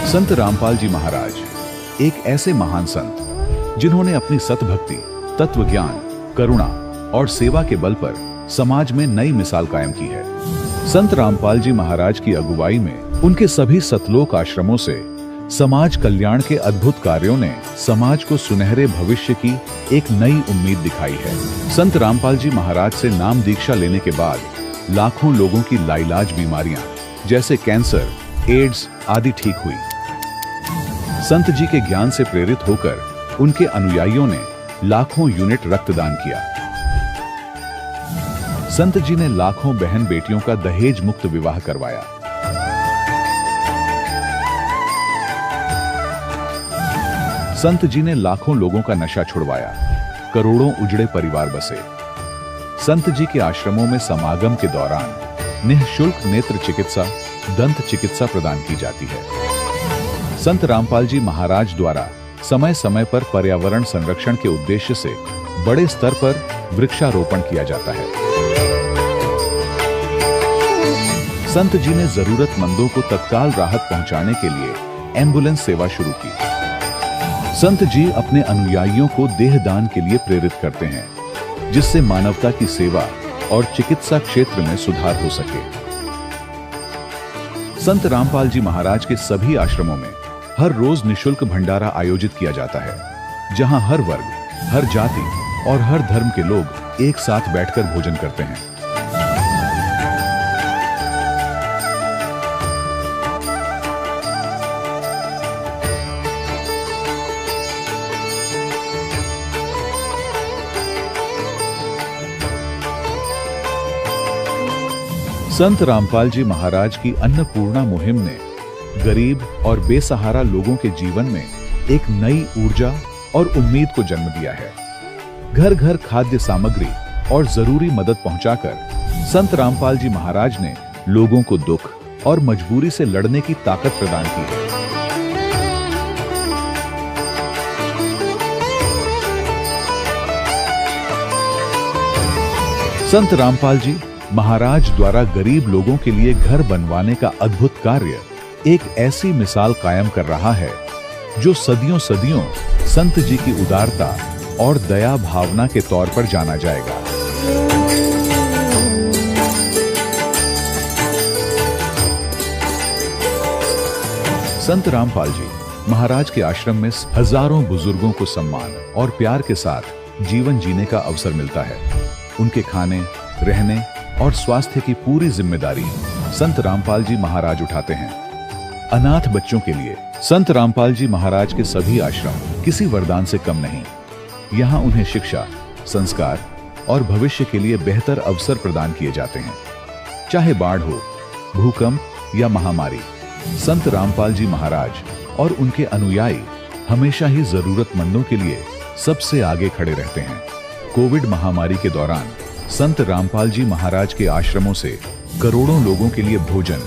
संत रामपाल जी महाराज एक ऐसे महान संत जिन्होंने अपनी सतभक्ति, तत्व ज्ञान, करुणा और सेवा के बल पर समाज में नई मिसाल कायम की है। संत रामपाल जी महाराज की अगुवाई में उनके सभी सतलोक आश्रमों से समाज कल्याण के अद्भुत कार्यों ने समाज को सुनहरे भविष्य की एक नई उम्मीद दिखाई है। संत रामपाल जी महाराज से नाम दीक्षा लेने के बाद लाखों लोगों की लाइलाज बीमारियां जैसे कैंसर, एड्स आदि ठीक हुई। संत जी के ज्ञान से प्रेरित होकर उनके अनुयायियों ने लाखों यूनिट रक्तदान किया। संत जी ने लाखों बहन बेटियों का दहेज मुक्त विवाह करवाया। संत जी ने लाखों लोगों का नशा छुड़वाया, करोड़ों उजड़े परिवार बसे। संत जी के आश्रमों में समागम के दौरान निःशुल्क नेत्र चिकित्सा, दंत चिकित्सा प्रदान की जाती है। संत रामपाल जी महाराज द्वारा समय समय पर पर्यावरण संरक्षण के उद्देश्य से बड़े स्तर पर वृक्षारोपण किया जाता है। संत जी ने जरूरतमंदों को तत्काल राहत पहुंचाने के लिए एम्बुलेंस सेवा शुरू की। संत जी अपने अनुयायियों को देहदान के लिए प्रेरित करते हैं, जिससे मानवता की सेवा और चिकित्सा क्षेत्र में सुधार हो सके। संत रामपाल जी महाराज के सभी आश्रमों में हर रोज निःशुल्क भंडारा आयोजित किया जाता है, जहां हर वर्ग, हर जाति और हर धर्म के लोग एक साथ बैठकर भोजन करते हैं। संत रामपाल जी महाराज की अन्नपूर्णा मुहिम ने गरीब और बेसहारा लोगों के जीवन में एक नई ऊर्जा और उम्मीद को जन्म दिया है। घर घर खाद्य सामग्री और जरूरी मदद पहुंचाकर संत रामपाल जी महाराज ने लोगों को दुख और मजबूरी से लड़ने की ताकत प्रदान की है। संत रामपाल जी महाराज द्वारा गरीब लोगों के लिए घर बनवाने का अद्भुत कार्य एक ऐसी मिसाल कायम कर रहा है जो सदियों सदियों संत जी की उदारता और दया भावना के तौर पर जाना जाएगा। संत रामपाल जी महाराज के आश्रम में हजारों बुजुर्गों को सम्मान और प्यार के साथ जीवन जीने का अवसर मिलता है। उनके खाने, रहने और स्वास्थ्य की पूरी जिम्मेदारी संत रामपाल जी महाराज उठाते हैं। अनाथ बच्चों के लिए संत रामपाल जी महाराज के सभी आश्रम किसी वरदान से कम नहीं। यहाँ उन्हें शिक्षा, संस्कार और भविष्य के लिए बेहतर अवसर प्रदान किए जाते हैं। चाहे बाढ़ हो, भूकंप या महामारी, संत रामपाल जी महाराज और उनके अनुयायी हमेशा ही जरूरतमंदों के लिए सबसे आगे खड़े रहते हैं। कोविड महामारी के दौरान संत रामपाल जी महाराज के आश्रमों से करोड़ों लोगों के लिए भोजन,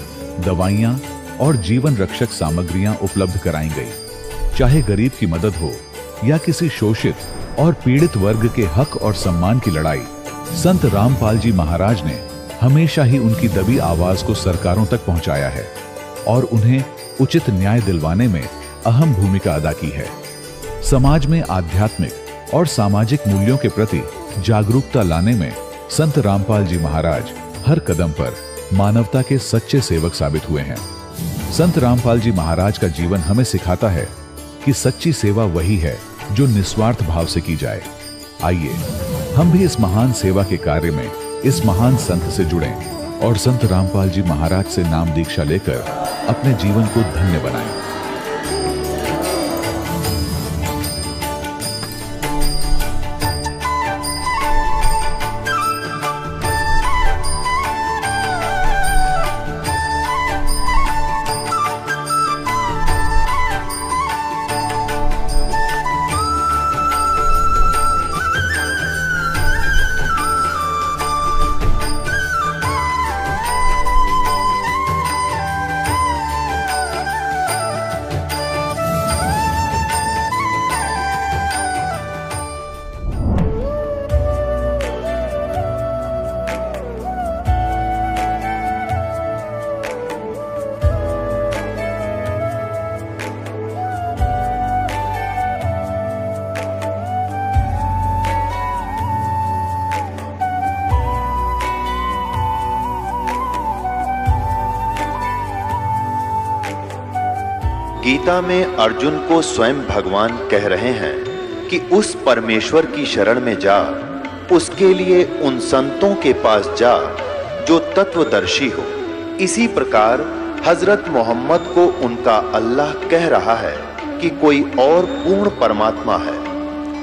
दवाइयां और जीवन रक्षक सामग्रियां उपलब्ध कराई गई। चाहे गरीब की मदद हो या किसी शोषित और पीड़ित वर्ग के हक और सम्मान की लड़ाई, संत रामपाल जी महाराज ने हमेशा ही उनकी दबी आवाज को सरकारों तक पहुंचाया है और उन्हें उचित न्याय दिलवाने में अहम भूमिका अदा की है। समाज में आध्यात्मिक और सामाजिक मूल्यों के प्रति जागरूकता लाने में संत रामपाल जी महाराज हर कदम पर मानवता के सच्चे सेवक साबित हुए हैं। संत रामपाल जी महाराज का जीवन हमें सिखाता है कि सच्ची सेवा वही है जो निस्वार्थ भाव से की जाए। आइए हम भी इस महान सेवा के कार्य में इस महान संत से जुड़ें और संत रामपाल जी महाराज से नाम दीक्षा लेकर अपने जीवन को धन्य बनाएं। गीता में अर्जुन को स्वयं भगवान कह रहे हैं कि उस परमेश्वर की शरण में जा, उसके लिए उन संतों के पास जा जो तत्वदर्शी हो। इसी प्रकार हजरत मोहम्मद को उनका अल्लाह कह रहा है कि कोई और पूर्ण परमात्मा है,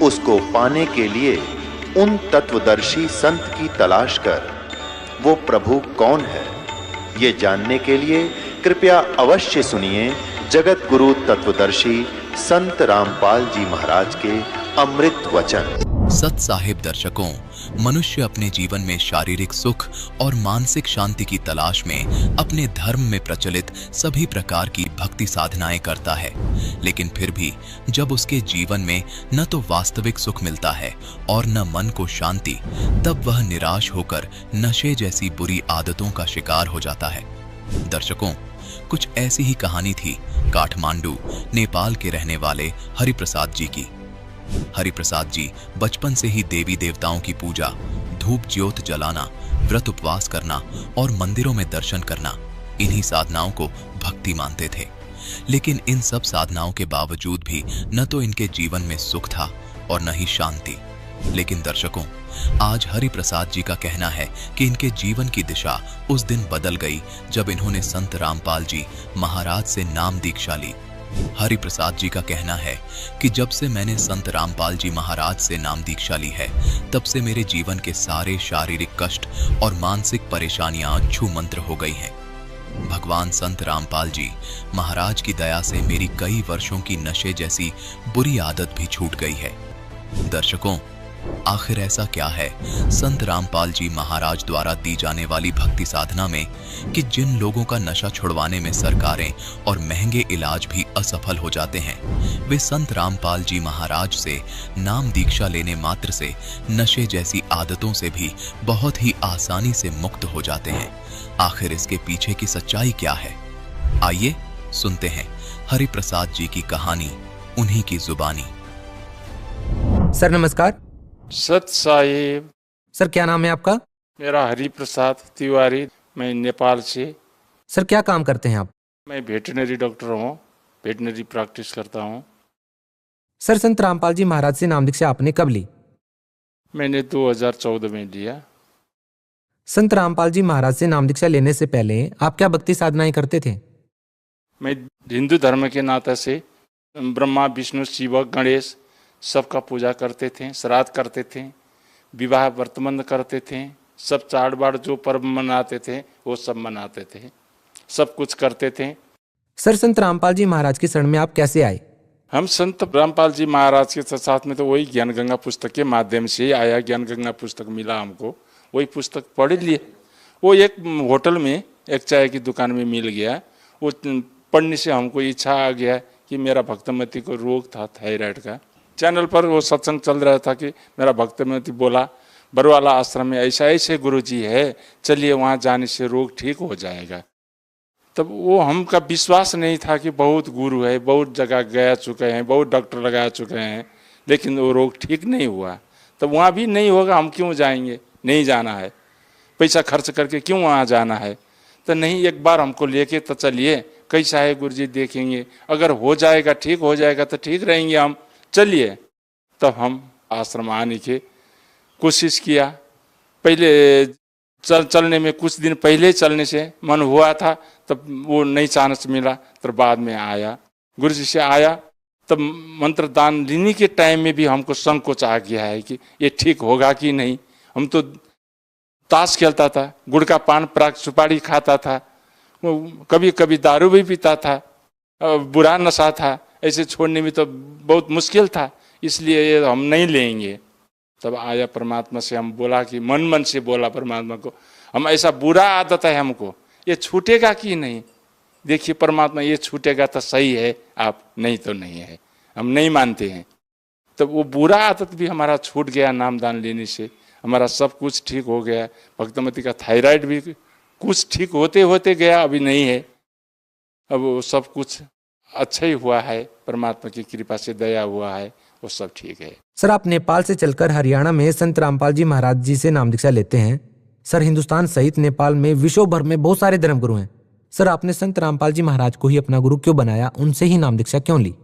उसको पाने के लिए उन तत्वदर्शी संत की तलाश कर। वो प्रभु कौन है, ये जानने के लिए कृपया अवश्य सुनिए जगत गुरु तत्वदर्शी संत रामपाल जी महाराज के अमृत वचन। सत साहिब दर्शकों, मनुष्य अपने जीवन में शारीरिक सुख और मानसिक शांति की तलाश में अपने धर्म में प्रचलित सभी प्रकार की भक्ति साधनाएं करता है, लेकिन फिर भी जब उसके जीवन में न तो वास्तविक सुख मिलता है और न मन को शांति, तब वह निराश होकर नशे जैसी बुरी आदतों का शिकार हो जाता है। दर्शकों, कुछ ऐसी ही कहानी थी काठमांडू, नेपाल के रहने वाले हरिप्रसाद जी की। हरिप्रसाद जी बचपन से ही देवी देवताओं की पूजा, धूप ज्योत जलाना, व्रत उपवास करना और मंदिरों में दर्शन करना, इन्हीं साधनाओं को भक्ति मानते थे। लेकिन इन सब साधनाओं के बावजूद भी न तो इनके जीवन में सुख था और न ही शांति। लेकिन दर्शकों, आज हरिप्रसाद जी का कहना है कि इनके जीवन की दिशा उस दिन बदल गई जब इन्होंने संत रामपाल जी महाराज से नाम दीक्षा ली। हरिप्रसाद जी का कहना है कि जब से मैंने संत रामपाल जी महाराज से नाम दीक्षा ली है, तब से मेरे जीवन के सारे शारीरिक कष्ट और मानसिक परेशानियां छूमंत्र हो गई हैं। भगवान संत रामपाल जी महाराज की दया से मेरी कई वर्षों की नशे जैसी बुरी आदत भी छूट गई है। दर्शकों, आखिर ऐसा क्या है संत रामपाल जी महाराज द्वारा दी जाने वाली भक्ति साधना में कि जिन लोगों का नशा छुड़वाने में सरकारें और महंगे इलाज भी असफल हो जाते हैं, वे संत रामपाल जी महाराज से नाम दीक्षा लेने मात्र से नशे जैसी आदतों से भी बहुत ही आसानी से मुक्त हो जाते हैं। आखिर इसके पीछे की सच्चाई क्या है? आइए सुनते हैं हरिप्रसाद जी की कहानी, उन्हीं की जुबानी। सर नमस्कार। सत साहिब। सर क्या नाम है आपका? मेरा हरिप्रसाद तिवारी, मैं नेपाल से। सर क्या काम करते हैं आप? मैं वेटरनरी डॉक्टर हूँ, वेटरनरी प्रैक्टिस करता हूँ। सर संत रामपाल जी महाराज से नाम दीक्षा आपने कब ली? मैंने 2014 में लिया। संत रामपाल जी महाराज से नाम दीक्षा लेने से पहले आप क्या भक्ति साधनाएं करते थे? मैं हिंदू धर्म के नाते से ब्रह्मा विष्णु शिव गणेश सबका पूजा करते थे, श्राद्ध करते थे, विवाह व्रतबंध करते थे, सब चाड़ बाड़ जो पर्व मनाते थे वो सब मनाते थे, सब कुछ करते थे। सर संत रामपाल जी महाराज की शरण में आप कैसे आए? हम संत रामपाल जी महाराज के साथ में तो वही ज्ञान गंगा पुस्तक के माध्यम से ही आया। ज्ञान गंगा पुस्तक मिला हमको, वही पुस्तक पढ़ लिए। वो एक होटल में एक चाय की दुकान में मिल गया। वो पढ़ने से हमको इच्छा आ गया कि मेरा भक्तमती को रोग था थायराइड का। चैनल पर वो सत्संग चल रहा था कि मेरा भक्तमती बोला बरवाला आश्रम में ऐसा ऐसे गुरुजी है, चलिए वहाँ जाने से रोग ठीक हो जाएगा। तब वो हमका विश्वास नहीं था कि बहुत गुरु है, बहुत जगह गया चुके हैं, बहुत डॉक्टर लगा चुके हैं, लेकिन वो रोग ठीक नहीं हुआ। तब वहाँ भी नहीं होगा, हम क्यों जाएंगे? नहीं जाना है, पैसा खर्च करके क्यों वहाँ जाना है? तो नहीं, एक बार हमको लेके तो चलिए, कैसा है गुरुजी देखेंगे, अगर हो जाएगा ठीक हो जाएगा तो ठीक रहेंगे हम, चलिए। तब हम आश्रम आने की कोशिश किया। पहले चलने में कुछ दिन पहले चलने से मन हुआ था, तब वो नहीं चांस मिला, तो बाद में आया गुरुजी से आया। तब मंत्र दान लेने के टाइम में भी हमको संकोच आ गया है कि ये ठीक होगा कि नहीं। हम तो ताश खेलता था, गुड़ का पान पराग सुपारी खाता था, कभी कभी दारू भी पीता था, बुरा नशा था, ऐसे छोड़ने में तो बहुत मुश्किल था, इसलिए ये हम नहीं लेंगे। तब आया परमात्मा से, हम बोला कि मन से बोला परमात्मा को, हम ऐसा बुरा आदत है हमको, ये छूटेगा कि नहीं? देखिए परमात्मा, ये छूटेगा तो सही है, आप नहीं तो नहीं है, हम नहीं मानते हैं। तब वो बुरा आदत भी हमारा छूट गया। नामदान लेने से हमारा सब कुछ ठीक हो गया। भक्तमती का थायराइड भी कुछ ठीक होते होते गया, अभी नहीं है। अब वो सब कुछ अच्छा ही हुआ है, परमात्मा की कृपा से दया हुआ है, वो सब ठीक है। सर आप नेपाल से चलकर हरियाणा में संत रामपाल जी महाराज जी से नाम दीक्षा लेते हैं। सर हिंदुस्तान सहित नेपाल में विश्व भर में बहुत सारे धर्मगुरु हैं, सर, आपने संत रामपाल जी महाराज को ही अपना गुरु क्यों बनाया, उनसे ही नाम दीक्षा क्यों ली?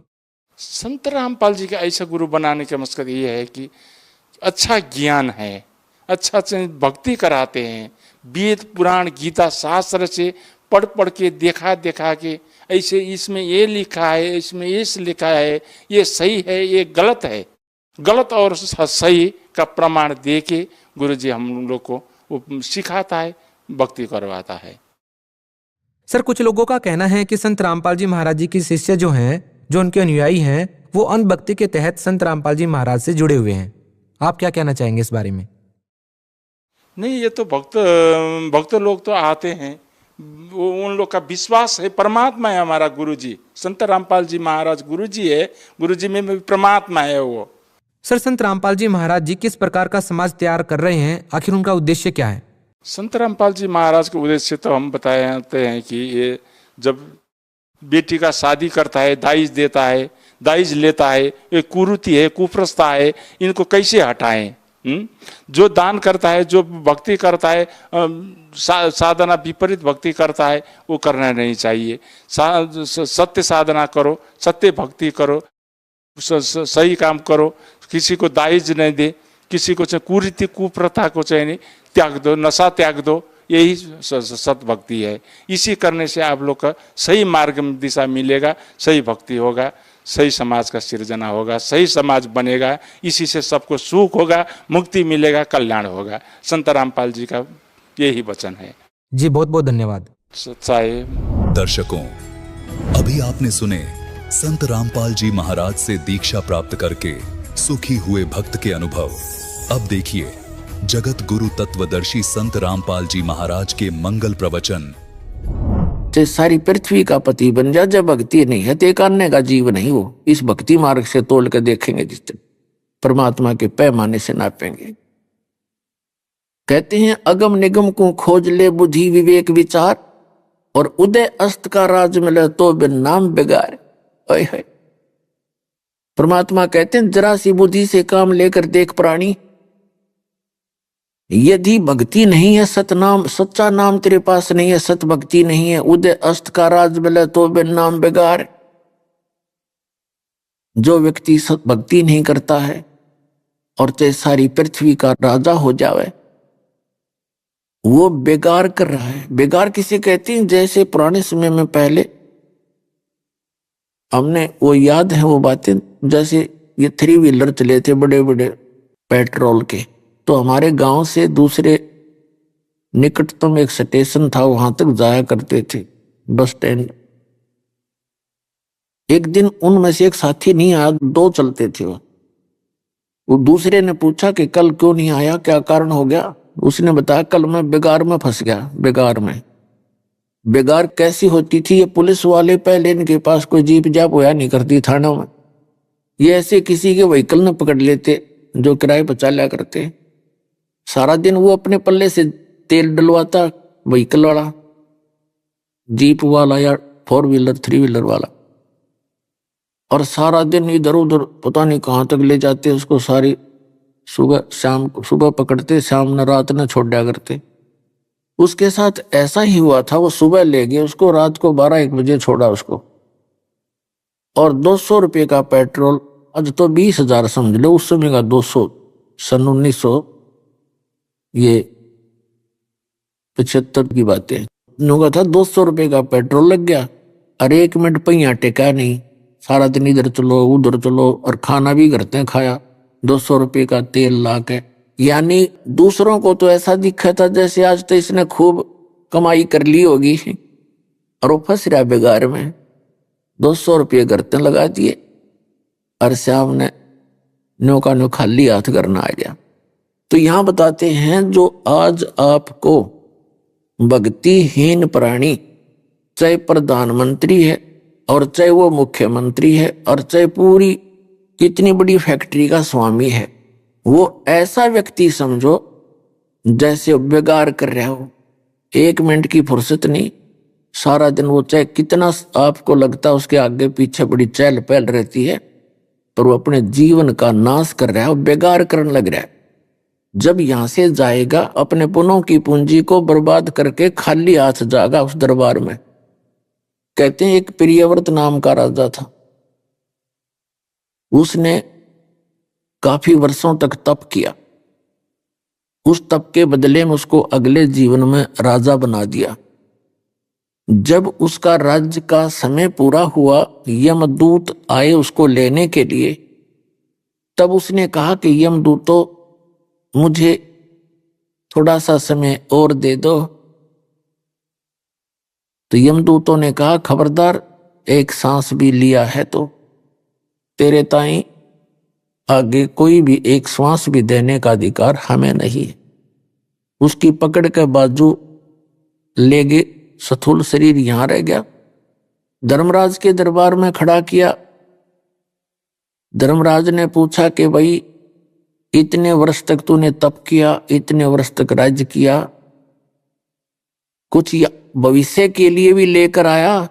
संत रामपाल जी का ऐसा गुरु बनाने का मकसद ये है कि अच्छा ज्ञान है, अच्छा से भक्ति कराते हैं, वेद पुराण गीता शास्त्र से पढ़ पढ़ के देखा के ऐसे इसमें ये लिखा है, इसमें ये लिखा है, ये सही है, ये गलत है, गलत और सही का प्रमाण दे के गुरु जी हम लोग को वो सिखाता है, भक्ति करवाता है। सर, कुछ लोगों का कहना है कि संत रामपाल जी महाराज जी के शिष्य जो हैं, जो उनके अनुयायी हैं, वो अंधभक्ति के तहत संत रामपाल जी महाराज से जुड़े हुए हैं। आप क्या कहना चाहेंगे इस बारे में? नहीं, ये तो भक्त लोग तो आते हैं, वो उन लोग का विश्वास है, परमात्मा है हमारा गुरु जी, संत रामपाल जी महाराज गुरु जी है, गुरु जी में भी परमात्मा है वो। सर, संत रामपाल जी महाराज जी किस प्रकार का समाज तैयार कर रहे हैं, आखिर उनका उद्देश्य क्या है? संत रामपाल जी महाराज के उद्देश्य तो हम बताते हैं कि ये जब बेटी का शादी करता है, दाइज देता है, दाइज लेता है, ये कुरीति है, कुप्रथा है, इनको कैसे हटाएं? जो दान करता है, जो भक्ति करता है, साधना विपरीत भक्ति करता है, वो करना नहीं चाहिए। सत्य साधना करो, सत्य भक्ति करो, सही काम करो, किसी को दाइज नहीं दे, किसी को कुरीति कुप्रथा को चाहिए त्याग दो, नशा त्याग दो, यही सत भक्ति है। इसी करने से आप लोग का सही मार्ग में दिशा मिलेगा, सही भक्ति होगा, सही समाज का सृजना होगा, सही समाज बनेगा, इसी से सबको सुख होगा, मुक्ति मिलेगा, कल्याण होगा। संत रामपाल जी का यही वचन है जी। बहुत बहुत धन्यवाद। सच्चाई। दर्शकों, अभी आपने सुने संत रामपाल जी महाराज से दीक्षा प्राप्त करके सुखी हुए भक्त के अनुभव। अब देखिए जगत गुरु तत्वदर्शी संत रामपाल जी महाराज के मंगल प्रवचन। ते सारी पृथ्वी का पति बन जा, जब भक्ति नहीं है तो एक अन्य का जीव नहीं। वो इस भक्ति मार्ग से तोल कर देखेंगे, जिस परमात्मा के पैमाने से नापेंगे। कहते हैं अगम निगम को खोज ले बुद्धि विवेक विचार, और उदय अस्त का राज मिले तो बिन नाम बेगार। परमात्मा कहते हैं जरा सी बुद्धि से काम लेकर देख प्राणी, यदि भक्ति नहीं है, सतनाम सच्चा नाम तेरे पास नहीं है, सत भक्ति नहीं है, उदय अस्त का राज मिले तो बिन नाम बेगार। जो व्यक्ति सत भक्ति नहीं करता है और ते सारी पृथ्वी का राजा हो जावे, वो बेगार कर रहा है। बेगार किसे कहते हैं? जैसे पुराने समय में पहले हमने वो याद है वो बातें, जैसे ये 3 व्हीलर चले थे बड़े बड़े पेट्रोल के, तो हमारे गांव से दूसरे निकटतम एक स्टेशन था, वहां तक जाया करते थे, बस स्टैंड। एक दिन उनमें से एक साथी नहीं आया, 2 चलते थे। वो दूसरे ने पूछा कि कल क्यों नहीं आया, क्या कारण हो गया? उसने बताया कल मैं बेगार में फंस गया। बेगार में बेगार कैसी होती थी? ये पुलिस वाले पहले इनके पास कोई जीप जाप होया नहीं करती थानों में, ये ऐसे किसी के व्हीकल में पकड़ लेते जो किराए पर चाला करते। सारा दिन वो अपने पल्ले से तेल डलवाता, व्हीकल वाला, जीप वाला या 4 व्हीलर 3 व्हीलर वाला, और सारा दिन इधर उधर पता नहीं कहाँ तक ले जाते उसको। सारी सुबह पकड़ते, शाम न रात न छोड़ दिया करते। उसके साथ ऐसा ही हुआ था, वो सुबह ले गए उसको, रात को 12-1 बजे छोड़ा उसको, और 200 रुपये का पेट्रोल, आज तो 20,000 समझ लो, उस समय का 200, सन 1975 की बातें। उन्होंने कहा था 200 रुपये का पेट्रोल लग गया, और 1 मिनट पहिया टेका नहीं, सारा दिन इधर चलो उधर चलो, और खाना भी करते हैं खाया 200 रुपये का तेल ला के। यानी दूसरों को तो ऐसा दिखा था जैसे आज तो इसने खूब कमाई कर ली होगी, और वो फंस रहा बेगार में। 200 रुपये करते लगा दिए, और श्याम ने नो का नो खाली हाथ करना आ गया। तो यहां बताते हैं जो आज आपको भक्तिहीन प्राणी, चाहे प्रधानमंत्री है और चाहे वो मुख्यमंत्री है और चाहे पूरी कितनी बड़ी फैक्ट्री का स्वामी है, वो ऐसा व्यक्ति समझो जैसे बेगार कर रहा हो, 1 मिनट की फुर्सत नहीं। सारा दिन वो चाहे कितना आपको लगता है उसके आगे पीछे बड़ी चहल पहल रहती है, पर वो अपने जीवन का नाश कर रहा है, वो बेगार करने लग रहा है। जब यहां से जाएगा अपने पुनों की पूंजी को बर्बाद करके खाली हाथ जाएगा उस दरबार में, कहते हैं एक प्रियव्रत नाम का राजा था। उसने काफी वर्षों तक तप किया। उस तप के बदले में उसको अगले जीवन में राजा बना दिया। जब उसका राज्य का समय पूरा हुआ, यमदूत आए उसको लेने के लिए। तब उसने कहा कि यमदूतों, मुझे थोड़ा सा समय और दे दो। तो यमदूतों ने कहा, खबरदार, एक सांस भी लिया है तो तेरे ताई आगे कोई भी एक श्वास भी देने का अधिकार हमें नहीं है। उसकी पकड़ के बाजू ले गए, स्थूल शरीर यहां रह गया। धर्मराज के दरबार में खड़ा किया। धर्मराज ने पूछा कि भाई, इतने वर्ष तक तूने तप किया, इतने वर्ष तक राज्य किया, कुछ भविष्य के लिए भी लेकर आया?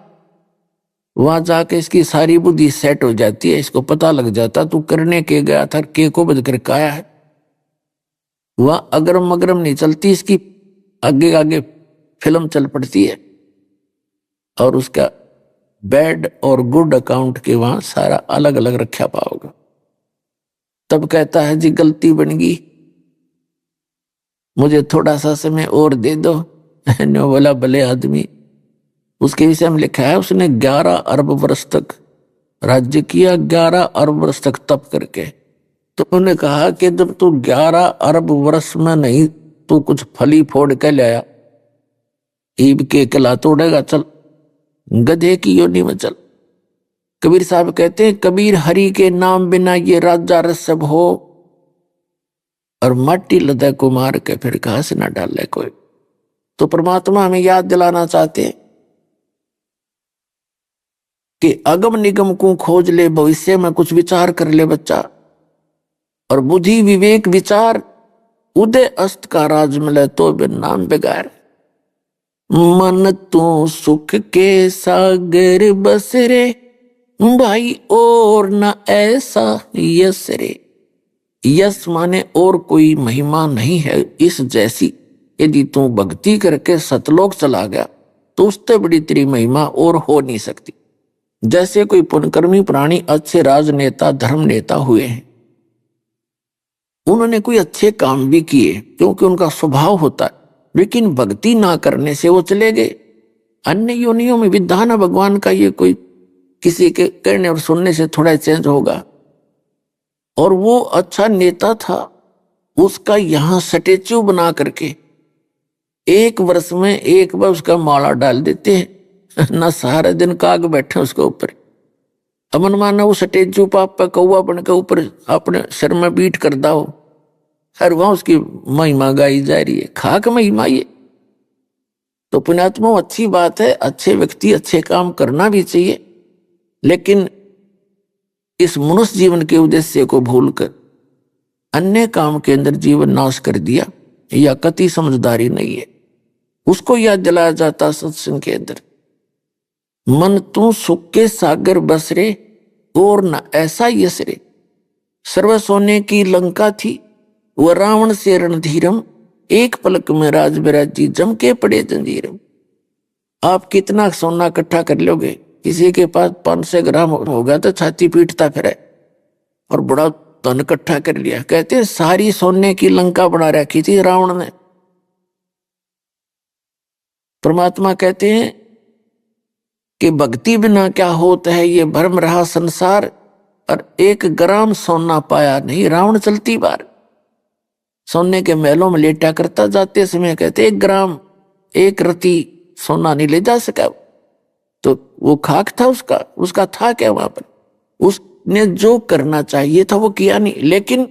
वहां जाके इसकी सारी बुद्धि सेट हो जाती है, इसको पता लग जाता तू करने के गया था, के को बद कर आया है। वह अगरम मगरम नहीं चलती, इसकी आगे आगे फिल्म चल पड़ती है और उसका बैड और गुड अकाउंट के वहां सारा अलग अलग रखा पाओगे। तब कहता है, जी गलती बन गई, मुझे थोड़ा सा समय और दे दो। ने बोला, भले आदमी। उसके विषय में लिखा है, उसने 11 अरब वर्ष तक राज्य किया, 11 अरब वर्ष तक तप करके। तो उन्होंने कहा कि जब तू 11 अरब वर्ष में नहीं तू कुछ फली फोड़ के लाया, ईब के कला तोड़ेगा, चल गधे की योनि में चल। कबीर साहब कहते हैं, कबीर हरि के नाम बिना ये राजा रसब हो, और माटी लदे को मार के फिर घास ना डाले कोई। तो परमात्मा हमें याद दिलाना चाहते हैं कि अगम निगम को खोज ले, भविष्य में कुछ विचार कर ले बच्चा, और बुद्धि विवेक विचार उदय अस्त का राज मिले तो बिन नाम बेगार। मन तू सुख के सागर बसरे, भाई और न ऐसा यश रे। यश माने और कोई महिमा नहीं है इस जैसी। यदि तू भक्ति करके सतलोक चला गया तो उससे बड़ी तेरी महिमा और हो नहीं सकती। जैसे कोई पुण्यकर्मी प्राणी अच्छे राजनेता धर्म नेता हुए हैं, उन्होंने कोई अच्छे काम भी किए क्योंकि उनका स्वभाव होता है, लेकिन भक्ति ना करने से वो चले गए। अन्य योनियों में विधान है भगवान का, ये कोई किसी के कहने और सुनने से थोड़ा चेंज होगा। और वो अच्छा नेता था, उसका यहां स्टैच्यू बना करके एक वर्ष में एक बार उसका माला डाल देते हैं ना, सारे दिन काग बैठे उसके ऊपर। अमन माना वो स्टैच्यू पाप पे कौवा बन के ऊपर अपने सिर में बीट कर दाओ, हर वहां उसकी महिमा गाई जा रही है, खाक महिमा ये। तो पुण्यात्मा अच्छी बात है, अच्छे व्यक्ति अच्छे काम करना भी चाहिए, लेकिन इस मनुष्य जीवन के उद्देश्य को भूलकर अन्य काम के अंदर जीवन नाश कर दिया, या कति समझदारी नहीं है। उसको याद दिलाया जाता सत्संग के अंदर, मन तू सुख के सागर बसरे और न ऐसा यश रे। सर्व सोने की लंका थी, वह रावण से रणधीरम, एक पलक में राज बिराजी जम के पड़े जंजीरम। आप कितना सोना इकट्ठा कर लोगे, किसी के पास 500 ग्राम होगा तो छाती पीटता फिरे, और बड़ा धन इकट्ठा कर लिया। कहते हैं सारी सोने की लंका बना रखी थी रावण ने। परमात्मा कहते हैं कि भक्ति बिना क्या होता है, ये भ्रम रहा संसार, और 1 ग्राम सोना पाया नहीं रावण चलती बार। सोने के महलों में लेटा करता, जाते समय कहते 1 ग्राम 1 रति सोना नहीं ले जा सका। तो वो खाक था उसका था क्या वहां पर? उसने जो करना चाहिए था वो किया नहीं। लेकिन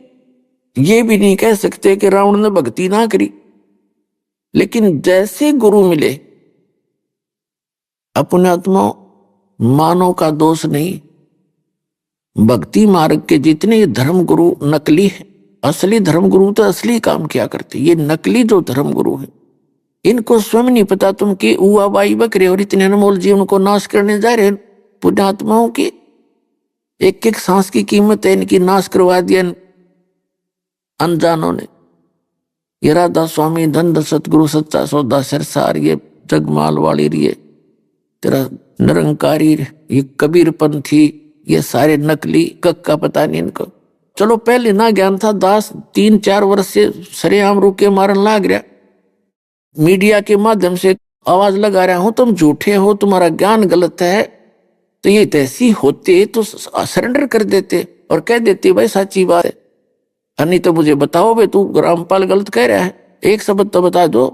ये भी नहीं कह सकते कि रावण ने भक्ति ना करी, लेकिन जैसे गुरु मिले, अपने आत्मा मानव का दोष नहीं, भक्ति मार्ग के जितने धर्म गुरु नकली हैं, असली धर्म गुरु तो असली काम किया करते। ये नकली जो धर्म गुरु हैं, इनको स्वयं नहीं पता तुम कि हुआ बाई बकरे और इतने अनमोल जीवन को नाश करने जा रहे हैं। पुण्यात्माओं की एक एक सांस की कीमत है, इनकी नाश करवा दिया अनजानों ने। ये राधा स्वामी धन सतगुरु सच्चा सौदा सरसार, ये जगमाल वाली रिये तेरा निरंकारी, ये कबीरपंथी, ये सारे नकली, कक का पता नहीं इनको। चलो पहले ना ज्ञान था, दास 3-4 वर्ष से सरेआम रुके मारन लाग रहा, मीडिया के माध्यम से आवाज लगा रहा हूं तुम झूठे हो, तुम्हारा ज्ञान गलत है। तो ये तैसी होते तो सरेंडर कर देते और कह देते भाई सच्ची बात है, नहीं तो मुझे बताओ भाई तू रामपाल गलत कह रहा है, एक शब्द तो बता दो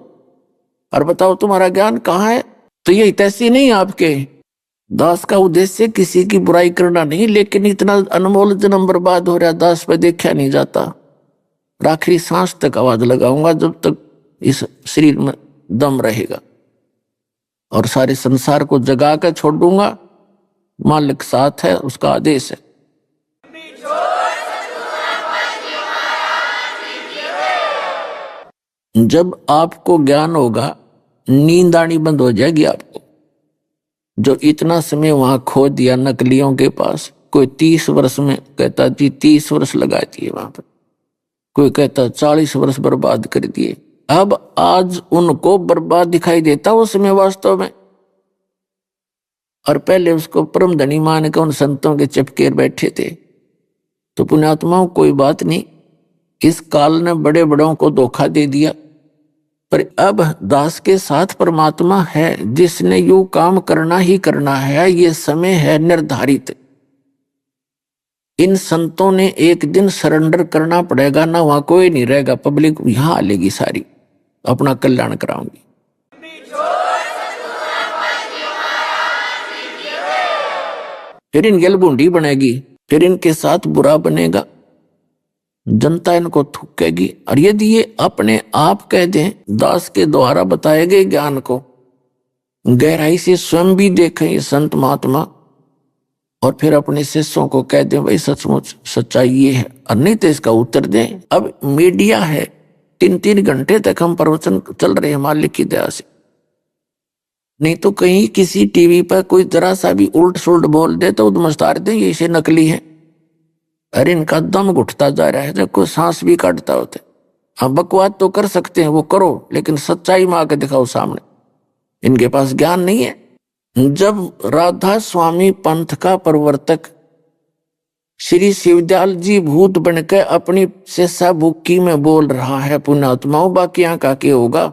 और बताओ तुम्हारा ज्ञान कहाँ है। तो ये तैसी नहीं आपके। दास का उद्देश्य किसी की बुराई करना नहीं, लेकिन इतना अनमोल जन्म बर्बाद हो रहा, दास पे देखा नहीं जाता। आखिरी सांस तक आवाज लगाऊंगा जब तक इस शरीर में दम रहेगा, और सारे संसार को जगा कर छोड़ दूंगा। मालिक साथ है, उसका आदेश है। जब आपको ज्ञान होगा, नींद आनी बंद हो जाएगी आपको। जो इतना समय वहां खो दिया नकलियों के पास, कोई 30 वर्ष में कहता जी 30 वर्ष लगा दिए वहां पर, कोई कहता 40 वर्ष बर्बाद कर दिए। अब आज उनको बर्बाद दिखाई देता उस समय वास्तव में, और पहले उसको परम धनी मान के उन संतों के चिपके बैठे थे। तो पुण्यात्माओं कोई बात नहीं, इस काल ने बड़े बड़ों को धोखा दे दिया, पर अब दास के साथ परमात्मा है जिसने यू काम करना ही करना है। ये समय है निर्धारित। इन संतों ने एक दिन सरेंडर करना पड़ेगा, ना वहां कोई नहीं रहेगा, पब्लिक यहां आ लेगी सारी, अपना कल्याण कराऊंगी। फिर इनकी अलबुंडी बनेगी, फिर इनके साथ बुरा बनेगा, जनता इनको थूकेगी। और यदि ये अपने आप कह दें, दास के द्वारा बताए गए ज्ञान को गहराई से स्वयं भी देखें ये संत महात्मा, और फिर अपने शिष्यों को कह दें भाई सचमुच सच्चाई ये है, और नहीं तो इसका उत्तर दें। अब मीडिया है, 3-3 घंटे तक हम प्रवचन चल रहे हैं मालिक की दया से। नहीं तो कहीं किसी टीवी पर कोई जरा सा भी उल्ट सुल्ट बोल दे तो उद्मस्तार दे ये नकली है। अरे इनका दम घुटता जा रहा है, जब कोई सांस भी काटता होता है। हाँ बकवाद तो कर सकते हैं, वो करो, लेकिन सच्चाई में आकर दिखाओ सामने। इनके पास ज्ञान नहीं है। जब राधा स्वामी पंथ का प्रवर्तक श्री शिवदयाल जी भूत बनकर अपनी शिष्या बुक्की में बोल रहा है, पुण्यात्माओं बाकी यहाँ का क्या होगा।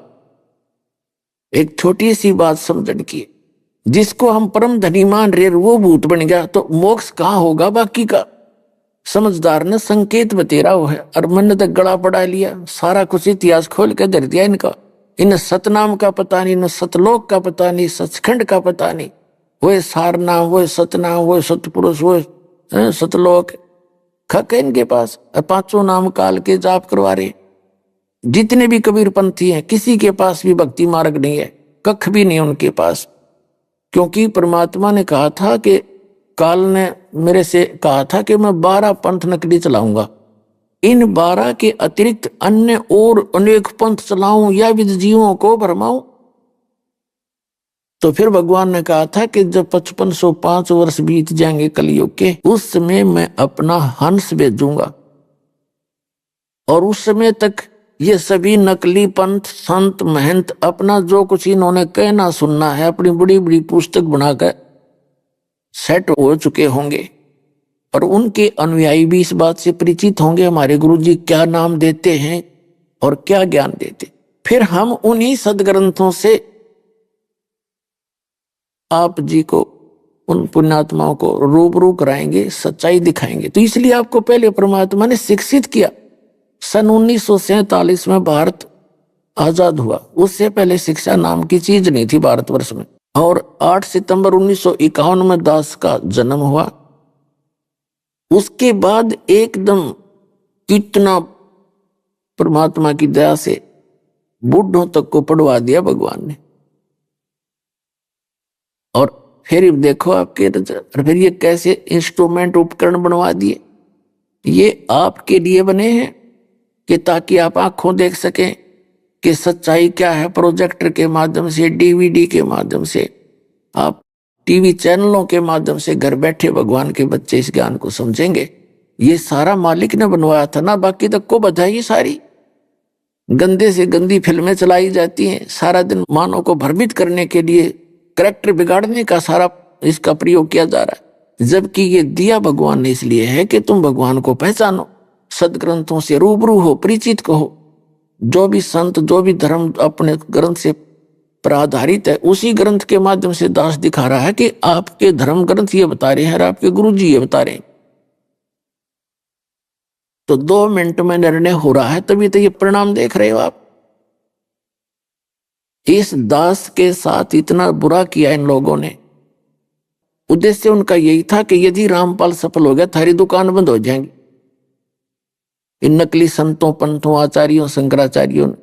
एक छोटी सी बात समझने की, जिसको हम परम धनी मान रहे वो भूत बन गया तो मोक्ष कहाँ होगा बाकी का। समझदार ने संकेत बतेरा हो है, और मन ने तो गला पड़ा लिया, सारा कुछ इतिहास खोल के धर दिया इनका। इन सतनाम का पता नहीं, न सतलोक का पता नहीं, सचखंड का पता नहीं। वो सार नाम, वो सतनाम, वो सतपुरुष, वो सतलोक खक है इनके पास। और 5 नाम काल के जाप करवा रहे। जितने भी कबीर पंथी हैं, किसी के पास भी भक्ति मार्ग नहीं है, कख भी नहीं उनके पास। क्योंकि परमात्मा ने कहा था कि काल ने मेरे से कहा था कि मैं 12 पंथ नकली चलाऊंगा, इन 12 के अतिरिक्त अन्य और अनेक पंथ चलाऊं या विद जीवों को भरमाऊं। तो फिर भगवान ने कहा था कि जब 5505 वर्ष बीत जाएंगे कलयुग के, उस समय मैं अपना हंस भेजूंगा, और उस समय तक ये सभी नकली पंथ संत महंत अपना जो कुछ इन्होंने कहना सुनना है अपनी बड़ी बड़ी पुस्तक बनाकर सेट हो चुके होंगे, और उनके अनुयायी भी इस बात से परिचित होंगे हमारे गुरुजी क्या नाम देते हैं और क्या ज्ञान देते। फिर हम उन्हीं सदग्रंथों से आप जी को, उन पुण्यात्माओं को रूबरू कराएंगे, सच्चाई दिखाएंगे। तो इसलिए आपको पहले परमात्मा ने शिक्षित किया। सन 1947 में भारत आजाद हुआ, उससे पहले शिक्षा नाम की चीज नहीं थी भारतवर्ष में। और 8 सितंबर 1951 में दास का जन्म हुआ। उसके बाद एकदम कितना परमात्मा की दया से बूढ़ों तक को पढ़वा दिया भगवान ने। और फिर देखो आपके, फिर ये कैसे इंस्ट्रूमेंट उपकरण बनवा दिए। ये आपके लिए बने हैं कि ताकि आप आंखों देख सकें कि सच्चाई क्या है। प्रोजेक्टर के माध्यम से, डीवीडी के माध्यम से, आप टीवी चैनलों के माध्यम से घर बैठे भगवान के बच्चे इस ज्ञान को समझेंगे। ये सारा मालिक ने बनवाया था ना, बाकी तक को बधाई। सारी गंदे से गंदी फिल्में चलाई जाती हैं, सारा दिन मानव को भ्रमित करने के लिए करैक्टर बिगाड़ने का सारा इसका प्रयोग किया जा रहा है, जबकि ये दिया भगवान ने इसलिए है कि तुम भगवान को पहचानो, सदग्रंथों से रूबरू हो, परिचित को हो। जो भी संत, जो भी धर्म अपने ग्रंथ से पर आधारित है, उसी ग्रंथ के माध्यम से दास दिखा रहा है कि आपके धर्म ग्रंथ ये बता रहे हैं और आपके गुरु जी ये बता रहे हैं। तो 2 मिनट में निर्णय हो रहा है, तभी तो ये परिणाम देख रहे हो आप। इस दास के साथ इतना बुरा किया इन लोगों ने। उद्देश्य उनका यही था कि यदि रामपाल सफल हो गया, थारी दुकान बंद हो जाएंगी। इन नकली संतों, पंथों, आचार्यों, शंकराचार्यों ने।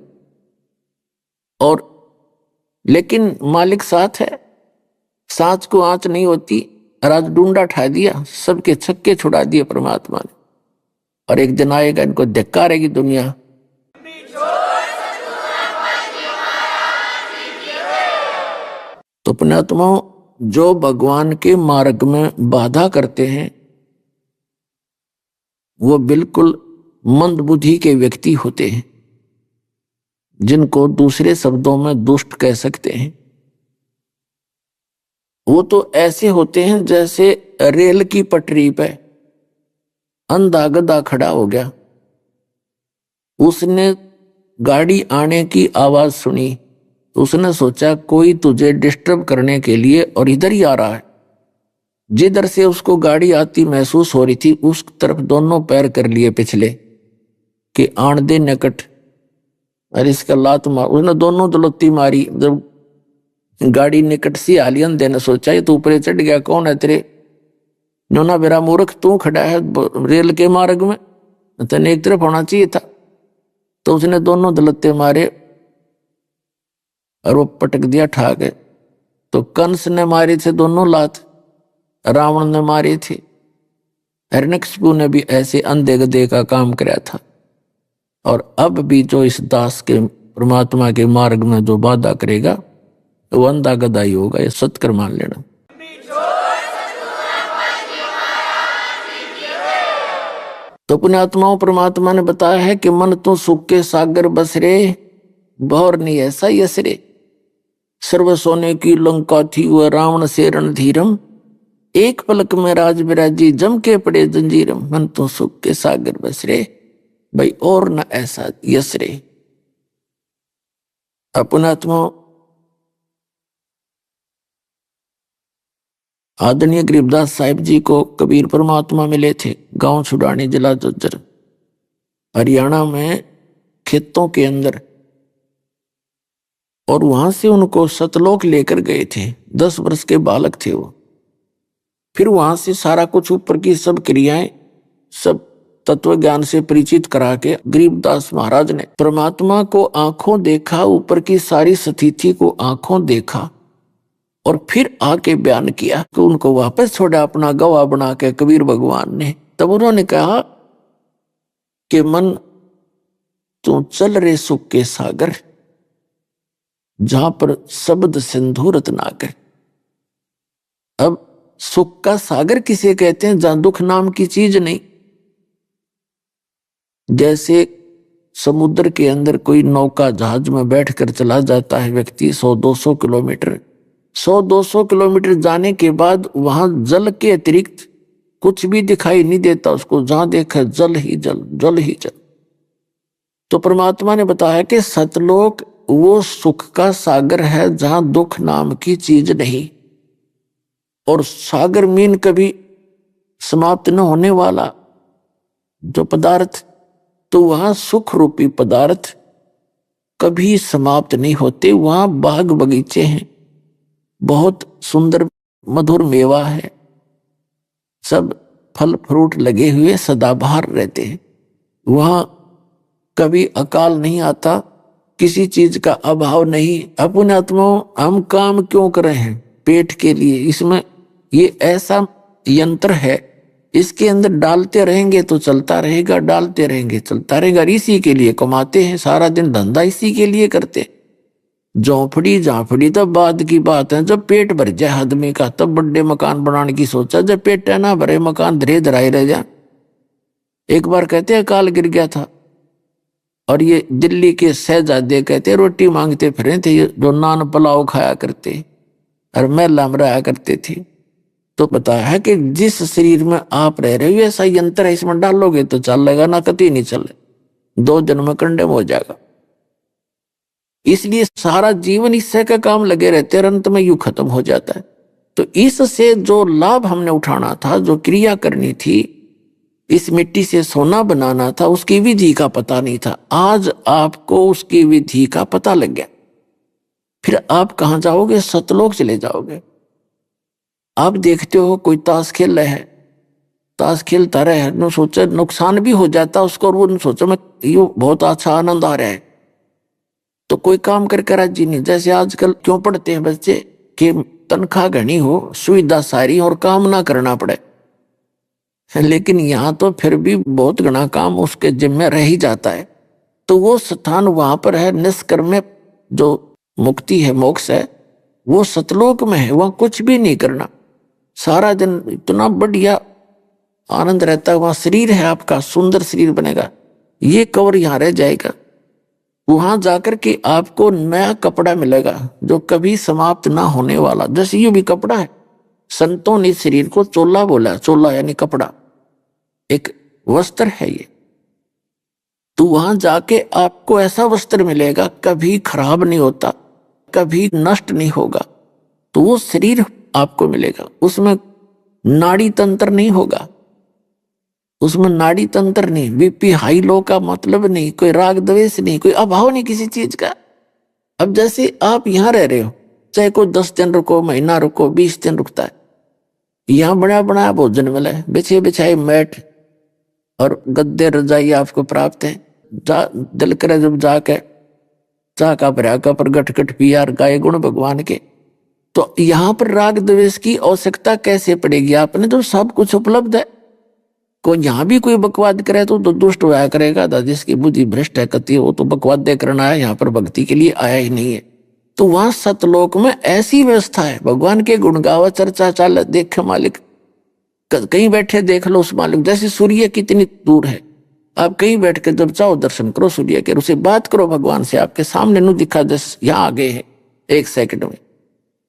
और लेकिन मालिक साथ है, सांच को आंच नहीं होती। राज डूंडा ठा दिया, सबके छक्के छुड़ा दिए परमात्मा ने। और एक दिन आएगा, इनको धिक्कारेगी दुनिया। तो पुण्यात्माओं, जो भगवान के मार्ग में बाधा करते हैं वो बिल्कुल मंदबुद्धि के व्यक्ति होते हैं, जिनको दूसरे शब्दों में दुष्ट कह सकते हैं। वो तो ऐसे होते हैं जैसे रेल की पटरी पे अंधा गधा खड़ा हो गया, उसने गाड़ी आने की आवाज सुनी, उसने सोचा कोई तुझे डिस्टर्ब करने के लिए और इधर ही आ रहा है। जिधर से उसको गाड़ी आती महसूस हो रही थी, उस तरफ दोनों पैर कर लिए पिछले कि आण दे निकट। अरे इसका लात मार, उसने दोनों दलोती मारी। जब गाड़ी निकट सी आलियन देने सोचा ये तो ऊपर चढ़ गया, कौन है तेरे नोना बेरा मूर्ख, तू खड़ा है रेल के मार्ग में, तेने एक तरफ होना चाहिए था। तो उसने दोनों दलत्ते मारे और वो पटक दिया, ठा गए। तो कंस ने मारे थे दोनों लात, रावण ने मारे थे, हिरण्यकशिपु ने भी ऐसे अंधे गधे का काम कराया था। और अब भी जो इस दास के परमात्मा के मार्ग में जो बाधा करेगा वो अंधा गधा ही होगा, ये सत्कर मान लेना। तो पुण्यात्माओं, परमात्मा ने बताया है कि मन तो सुख के सागर बसरे, भौर नहीं ऐसा यसरे। सर्व सोने की लंका थी वह रावण से रणधीरम, एक पलक में राज बिराजी जम के पड़े जंजीरम। मन तो सुख के सागर बसरे, भाई और न ऐसा यसरे। पुण्यात्माओं, आदरणीय गरीबदास साहिब जी को कबीर परमात्मा मिले थे, गांव छुड़ानी, जिला झज्जर, हरियाणा में, खेतों के अंदर। और वहां से उनको सतलोक लेकर गए थे, 10 वर्ष के बालक थे वो। फिर वहां से सारा कुछ ऊपर की सब क्रियाएं, सब तत्व ज्ञान से परिचित करा के गरीबदास महाराज ने परमात्मा को आंखों देखा, ऊपर की सारी स्थिति को आंखों देखा और फिर आके बयान किया कि उनको वापस छोड़ा अपना गवाह बना के कबीर भगवान ने। तब उन्होंने कहा कि मन तू चल रे सुख के सागर, जहां पर शब्द सिंधु रत्नाकर। अब सुख का सागर किसे कहते हैं? जहां दुख नाम की चीज नहीं। जैसे समुद्र के अंदर कोई नौका जहाज में बैठकर चला जाता है व्यक्ति 100-200 किलोमीटर, 100-200 किलोमीटर जाने के बाद वहां जल के अतिरिक्त कुछ भी दिखाई नहीं देता उसको, जहां देखा जल ही जल, जल ही जल। तो परमात्मा ने बताया कि सतलोक वो सुख का सागर है जहां दुख नाम की चीज नहीं। और सागर मीन कभी समाप्त न होने वाला जो पदार्थ, तो वहां सुख रूपी पदार्थ कभी समाप्त नहीं होते। वहां बाग बगीचे हैं, बहुत सुंदर मधुर मेवा है, सब फल फ्रूट लगे हुए सदाबहार रहते हैं। वहां कभी अकाल नहीं आता, किसी चीज का अभाव नहीं। अपने आत्माओं, हम काम क्यों कर रहे हैं? पेट के लिए। इसमें ये ऐसा यंत्र है, इसके अंदर डालते रहेंगे तो चलता रहेगा, डालते रहेंगे चलता रहेगा। इसी के लिए कमाते हैं, सारा दिन धंधा इसी के लिए करते। झोंपड़ी झांपड़ी तब बाद की बात है, जब पेट भर जाए आदमी का तब बड़े मकान बनाने की सोचा, जब पेट ना भरे मकान धरे धराए रह जाए। एक बार कहते हैं अकाल गिर गया था और ये दिल्ली के शहजादे कहते रोटी मांगते फिरे थे, जो नान पुलाव खाया करते। और महिला में रहा करती थी। तो बताया है कि जिस शरीर में आप रह रहे हो ऐसा यंत्र है, इसमें डालोगे तो चलेगा ना, कभी नहीं चले, 2 दिन में कंडेम हो जाएगा। इसलिए सारा जीवन इससे का काम लगे रहते हैं, अंत में यूं खत्म हो जाता है। तो इससे जो लाभ हमने उठाना था, जो क्रिया करनी थी, इस मिट्टी से सोना बनाना था, उसकी विधि का पता नहीं था। आज आपको उसकी विधि का पता लग गया। फिर आप कहां जाओगे? सतलोक चले जाओगे। आप देखते हो कोई ताश खेल रहा है, ताश खेलता रहे, न सोचे नुकसान भी हो जाता उसको, और वो सोचे मैं ये बहुत अच्छा आनंद आ रहा है, तो कोई काम करके राजी नहीं। जैसे आजकल क्यों पढ़ते हैं बच्चे कि तनख्वाह घनी हो, सुविधा सारी और काम ना करना पड़े, लेकिन यहाँ तो फिर भी बहुत घना काम उसके जिम्मे रह ही जाता है। तो वो स्थान वहां पर है निष्कर्म में, जो मुक्ति है, मोक्ष है, वो सतलोक में है। वहां कुछ भी नहीं करना, सारा दिन इतना बढ़िया आनंद रहता है। वहां शरीर है आपका, सुंदर शरीर बनेगा, ये कवर यहाँ रह जाएगा। वहां जाकर के आपको नया कपड़ा मिलेगा जो कभी समाप्त ना होने वाला। जैसे ये भी कपड़ा है, संतों ने शरीर को चोला बोला, चोला यानी कपड़ा, एक वस्त्र है ये। तो वहां जाके आपको ऐसा वस्त्र मिलेगा कभी खराब नहीं होता, कभी नष्ट नहीं होगा। तो वो शरीर आपको मिलेगा, उसमें नाड़ी तंत्र नहीं होगा, उसमें नाड़ी तंत्र नहीं, बीपी हाई लो का मतलब नहीं, कोई राग द्वेष नहीं, कोई अभाव नहीं किसी चीज का। अब जैसे आप यहाँ रह रहे हो, चाहे कोई 10 दिन रुको, महीना रुको, 20 दिन रुकता है, यहाँ बना बनाया भोजन मिला है, बिछे बिछाए मैट और गद्दे रजाई आपको प्राप्त है। दिल करे जब जाके चाह का भरा का पर गटगट पिया गाय गुण भगवान के। तो यहाँ पर राग द्वेष की आवश्यकता कैसे पड़ेगी आपने, तो सब कुछ उपलब्ध है। को यहाँ भी कोई बकवाद करे तो दुष्ट होया करेगा, जिसकी बुद्धि भ्रष्ट है कति, वो तो बकवाद करना है, यहाँ पर भक्ति के लिए आया ही नहीं है। तो वहां सतलोक में ऐसी व्यवस्था है, भगवान के गुण गावा, चर्चा चाल, देख मालिक कहीं बैठे देख लो उस मालिक। जैसे सूर्य कितनी दूर है, आप कहीं बैठ के जब चाहो दर्शन करो सूर्य के, उसे बात करो भगवान से, आपके सामने नु दिखा, जैसे यहाँ आ गए हैं 1 सेकंड में,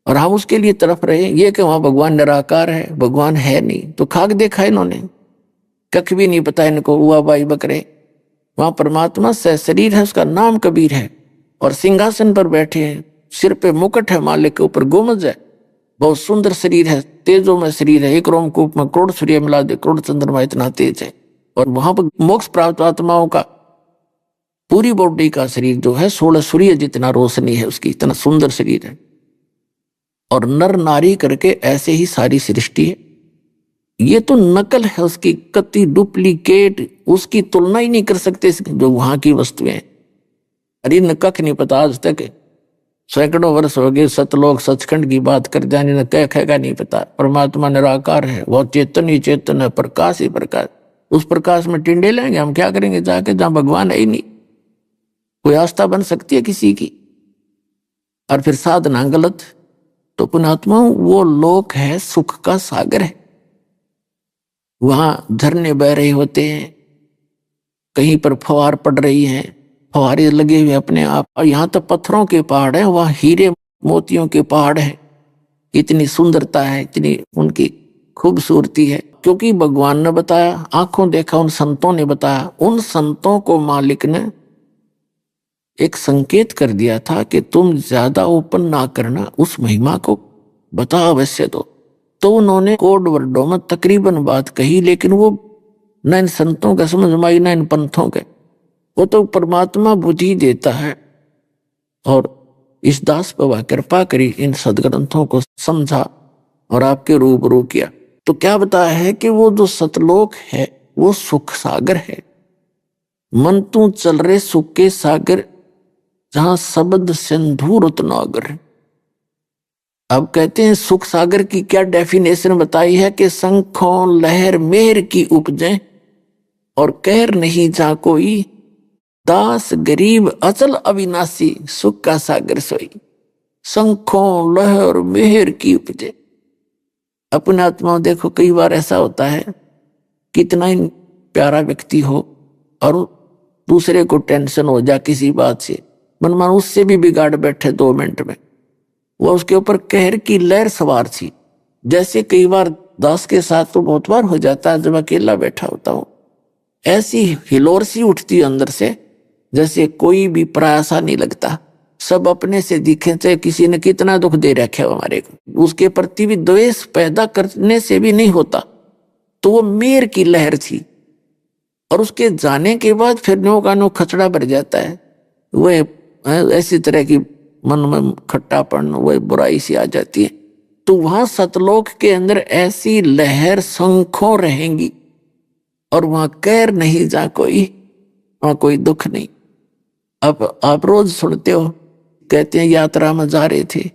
और हम उसके लिए तरफ रहे। ये कि वहां भगवान निराकार है, भगवान है नहीं, तो खाक देखा इन्होंने, कख भी नहीं पता इनको, हुआ बाई बकरे। वहां परमात्मा से शरीर है, उसका नाम कबीर है, और सिंहासन पर बैठे हैं, सिर पे मुकुट है, मालिक के ऊपर गोमज है, बहुत सुंदर शरीर है, तेजों में शरीर है, एक रोमकूप में करोड़ सूर्य मिला दे, करोड़ चंद्रमा, इतना तेज है। और वहां पर मोक्ष प्राप्त आत्माओं का पूरी बॉडी का शरीर जो है 16 सूर्य जितना रोशनी है उसकी, इतना सुंदर शरीर है। और नर नारी करके ऐसे ही सारी सृष्टि है। ये तो नकल है उसकी, कति डुप्लीकेट, उसकी तुलना ही नहीं कर सकते जो वहां की वस्तुएं। अरे न कख नहीं पता, आज तक सैकड़ों वर्ष हो गए सतलोक सचखंड की बात कर जाने, न कहेगा नहीं पता। परमात्मा निराकार है, वो चेतन ही चेतन है, प्रकाश ही प्रकाश। उस प्रकाश में टिंडे लेंगे हम, क्या करेंगे जाके जहां भगवान है ही नहीं। कोई आस्था बन सकती है किसी की? और फिर साधना गलत। तो पुणात्मा वो लोक है, सुख का सागर है, वहां झरने बह रहे होते हैं, कहीं पर फवार पड़ रही हैं, फवारे लगे हुए अपने आप, और यहाँ तो पत्थरों के पहाड़ है, वहां हीरे मोतियों के पहाड़ है। इतनी सुंदरता है, इतनी उनकी खूबसूरती है, क्योंकि भगवान ने बताया, आंखों देखा, उन संतों ने बताया। उन संतों को मालिक ने एक संकेत कर दिया था कि तुम ज्यादा ओपन ना करना, उस महिमा को बता अवश्य दो। तो उन्होंने कोड वर्डों में तकरीबन बात कही, लेकिन वो न इन संतों का समझ में आई, न इन पंथों के। वो तो परमात्मा बुद्धि देता है, और इस दास पर कृपा करी, इन सदग्रंथों को समझा और आपके रूबरू किया। तो क्या बताया है कि वो जो सतलोक है वो सुख सागर है। मन तू चल रहे सुख के सागर, जहां शब्द सिंधु रत्नागर। अब कहते हैं सुख सागर की क्या डेफिनेशन बताई है कि शंखों लहर मेहर की उपजे, और कहर नहीं जा कोई, दास गरीब अचल अविनाशी, सुख का सागर सोई। शंखों लहर मेहर की उपजे। अपने आत्मा देखो, कई बार ऐसा होता है, कितना ही प्यारा व्यक्ति हो और दूसरे को टेंशन हो जा किसी बात से, मन उससे भी बिगाड़ बैठे 2 मिनट में, वह उसके ऊपर कहर की लहर सवार थी। जैसे कई बार दास के साथ तो बहुत बार हो जाता है, जब अकेला बैठा होता हूं, ऐसी हिलोर सी उठती अंदर से, जैसे कोई भी पराया सा नहीं लगता, सब अपने से दिखे, चाहे किसी ने कितना दुख दे रखे हो हमारे को, उसके प्रति भी द्वेष पैदा करने से भी नहीं होता। तो वो मेर की लहर थी। और उसके जाने के बाद फिर नो का नो खचड़ा भर जाता है, वह ऐसी तरह की मन में खट्टापन, वह बुराई सी आ जाती है। तो वहां सतलोक के अंदर ऐसी लहर शंखों रहेंगी, और वहां कैर नहीं जा कोई, वहां कोई दुख नहीं। अब आप रोज सुनते हो, कहते हैं यात्रा में जा रहे थे,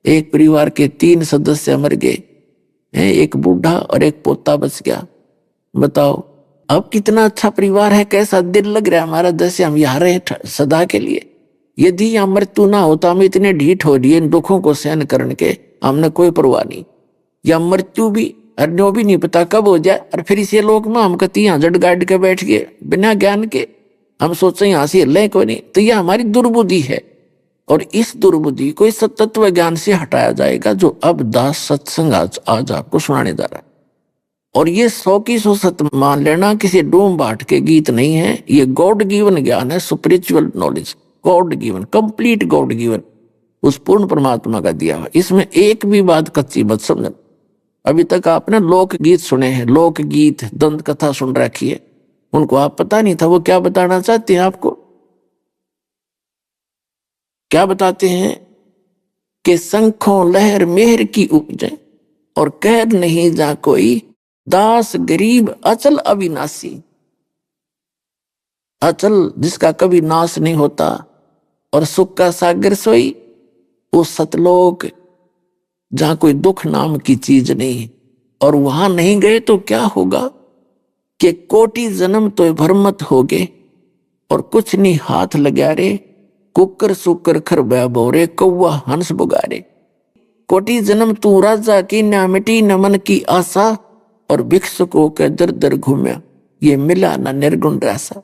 एक परिवार के 3 सदस्य मर गए, एक बूढ़ा और एक पोता बच गया। बताओ अब कितना अच्छा परिवार है, कैसा दिल लग रहा है हमारा, जैसे हम यहाँ रहे सदा के लिए। यदि यहाँ मृत्यु ना होता, हम इतने ढीठ हो रही इन दुखों को सहन करने के, हमने कोई परवाह नहीं। या मृत्यु भी अन्यों भी नहीं पता कब हो जाए, और फिर इसे लोग में हम कहती यहाँ जड़ गाड़ के बैठ गए बिना ज्ञान के, हम सोचे यहाँ से हिलें कोई नहीं। तो यह हमारी दुर्बुद्धि है, और इस दुर्बुद्धि को इस तत्व ज्ञान से हटाया जाएगा, जो अब दास सत्संग आज आपको सुनाने जा रहा है। और ये 100 की 100 सत्य मान लेना, किसी डूम बाट के गीत नहीं है, ये गॉड गिवन ज्ञान है, spiritual knowledge, God given, complete God given, उस पूर्ण परमात्मा का दिया हुआ। इसमें एक भी बात कच्ची मत समझना। अभी तक आपने लोकगीत सुने हैं, लोकगीत, दंत कथा सुन रखी है, उनको आप पता नहीं था वो क्या बताना चाहते हैं आपको। क्या बताते हैं कि शंखों लहर मेहर की उपजे, और कहर नहीं जा कोई, दास गरीब अचल अविनाशी। अचल जिसका कभी नाश नहीं होता, और सुख का सागर सोई, वो सतलोक जहां कोई दुख नाम की चीज नहीं। और वहां नहीं गए तो क्या होगा कि कोटि जन्म तो भरमत हो गए, और कुछ नहीं हाथ लगा रे, कुकर सुकर खरबा बोरे, कौवा हंस बुगारे। कोटि जन्म तू राजा की ना मिटी न मन की आशा, और भिक्षुकों के दर दर घूमया, ये मिला न निर्गुण रासा।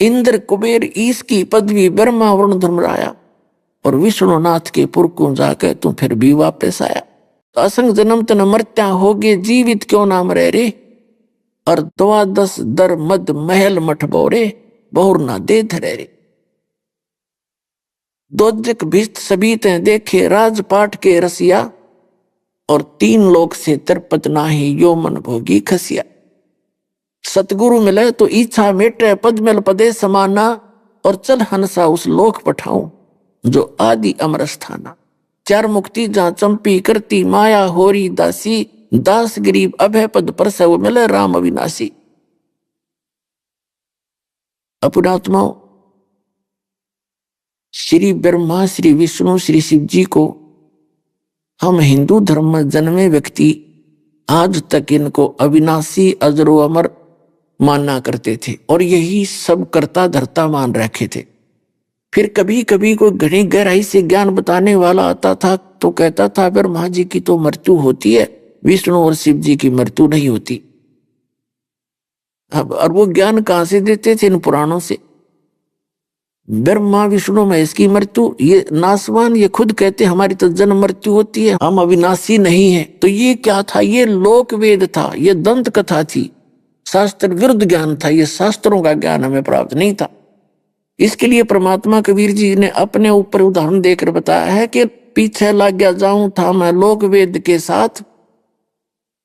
इंद्र कुबेर ईश की पदवी, ब्रह्मा वरुण धर्मराया, और विष्णुनाथ के पुरकू जाकर तू फिर भी वापस आया। तो असंग जन्म तन मरत्या होगे, जीवित क्यों नाम रह रे, और 12 दर मद महल मठ बोरे, बहुर ना दे धरे रे। दोजक भिष्ट सभी ते देखे, राजपाट के रसिया, और 3 लोक से तरपत नाही, यो मन भोगी खसिया। सतगुरु मिले तो इच्छा मेटे, पद मिल पदे समाना, और चल हंसा उस लोक पठाऊं, जो आदि अमर स्थाना। 4 मुक्ति जहां चंपी करती, माया होरी दासी, दास गरीब अभय पद पर से वो मिले, राम अविनाशी। अपनात्माओं, श्री ब्रह्मा, श्री विष्णु, श्री शिव जी को हम हिंदू धर्म में जन्मे व्यक्ति आज तक इनको अविनाशी अजरो अमर माना करते थे, और यही सब करता धरता मान रखे थे। फिर कभी कभी कोई घनी गहराई से ज्ञान बताने वाला आता था तो कहता था ब्रह्मा जी की तो मृत्यु होती है, विष्णु और शिव जी की मृत्यु नहीं होती। अब और वो ज्ञान कहां से देते थे? इन पुराणों से। ब्रह्मा विष्णु महेश की मृत्यु ये नासवान, ये खुद कहते हमारी तो जन्म मृत्यु होती है, हम अविनाशी नहीं है। तो ये क्या था? ये लोक वेद था, ये दंत कथा थी, शास्त्र विरुद्ध ज्ञान था, ये शास्त्रों का ज्ञान हमें प्राप्त नहीं था। इसके लिए परमात्मा कबीर जी ने अपने ऊपर उदाहरण देकर बताया है कि पीछे लग गया जाऊं था मैं लोक वेद के साथ,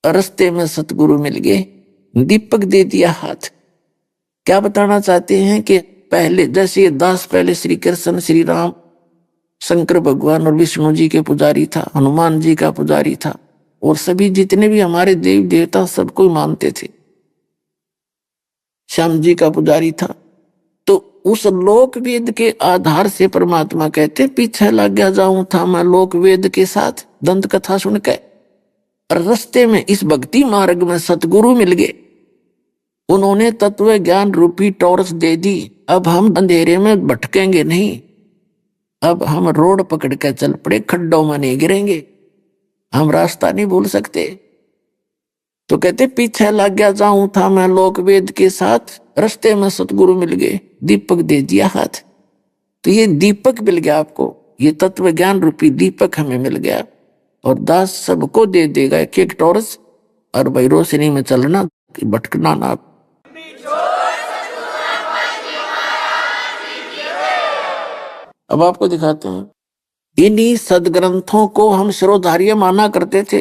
रास्ते में सतगुरु मिल गए, दीपक दे दिया हाथ। क्या बताना चाहते हैं कि पहले जैसे ये दास पहले श्री कृष्ण, श्री राम, शंकर भगवान और विष्णु जी के पुजारी था, हनुमान जी का पुजारी था, और सभी जितने भी हमारे देव देवता सबको मानते थे, श्याम जी का पुजारी था। तो उस लोक वेद के आधार से परमात्मा कहते पीछे लग गया जाऊं था मैं लोक वेद के साथ दंत कथा सुन के, और रास्ते में इस भक्ति मार्ग में सतगुरु मिल गए, उन्होंने तत्व ज्ञान रूपी टॉर्च दे दी। अब हम अंधेरे में भटकेंगे नहीं, अब हम रोड पकड़ के चल पड़े, खड्डों में नहीं गिरेंगे, हम रास्ता नहीं भूल सकते। तो कहते पीछे लग गया जाऊं था मैं लोक वेद के साथ, रास्ते में सतगुरु मिल गए, दीपक दे दिया हाथ। तो ये दीपक मिल गया आपको, ये तत्व ज्ञान रूपी दीपक हमें मिल गया और दास सबको दे देगा एक एक टॉर्च, और भाई रोशनी में चलना, भटकना ना। अब आपको दिखाते हैं, इन्हीं सदग्रंथों को हम शिरोधार्य माना करते थे।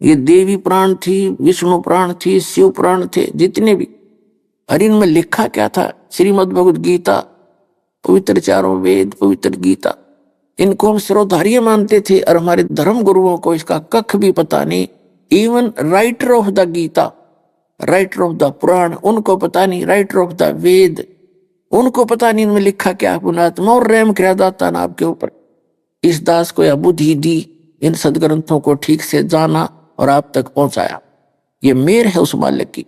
ये देवी पुराण थी, विष्णु पुराण थी, शिव पुराण थे, जितने भी। और इनमें लिखा क्या था? श्रीमद् भगवद गीता, पवित्र चारों वेद, पवित्र गीता, इनको हम शिरोधार्य मानते थे। और हमारे धर्म गुरुओं को इसका कख भी पता नहीं। Even writer of the Gita, writer of the Purana, उनको पता नहीं। राइटर ऑफ द वेद, उनको पता नहीं इनमें लिखा क्या। पुणात्मा और रहम किया दाता ना आपके ऊपर। इस दास को यह बुद्धि दी, इन सदग्रंथों को ठीक से जाना और आप तक पहुंचाया। ये मेर है उस मालिक की।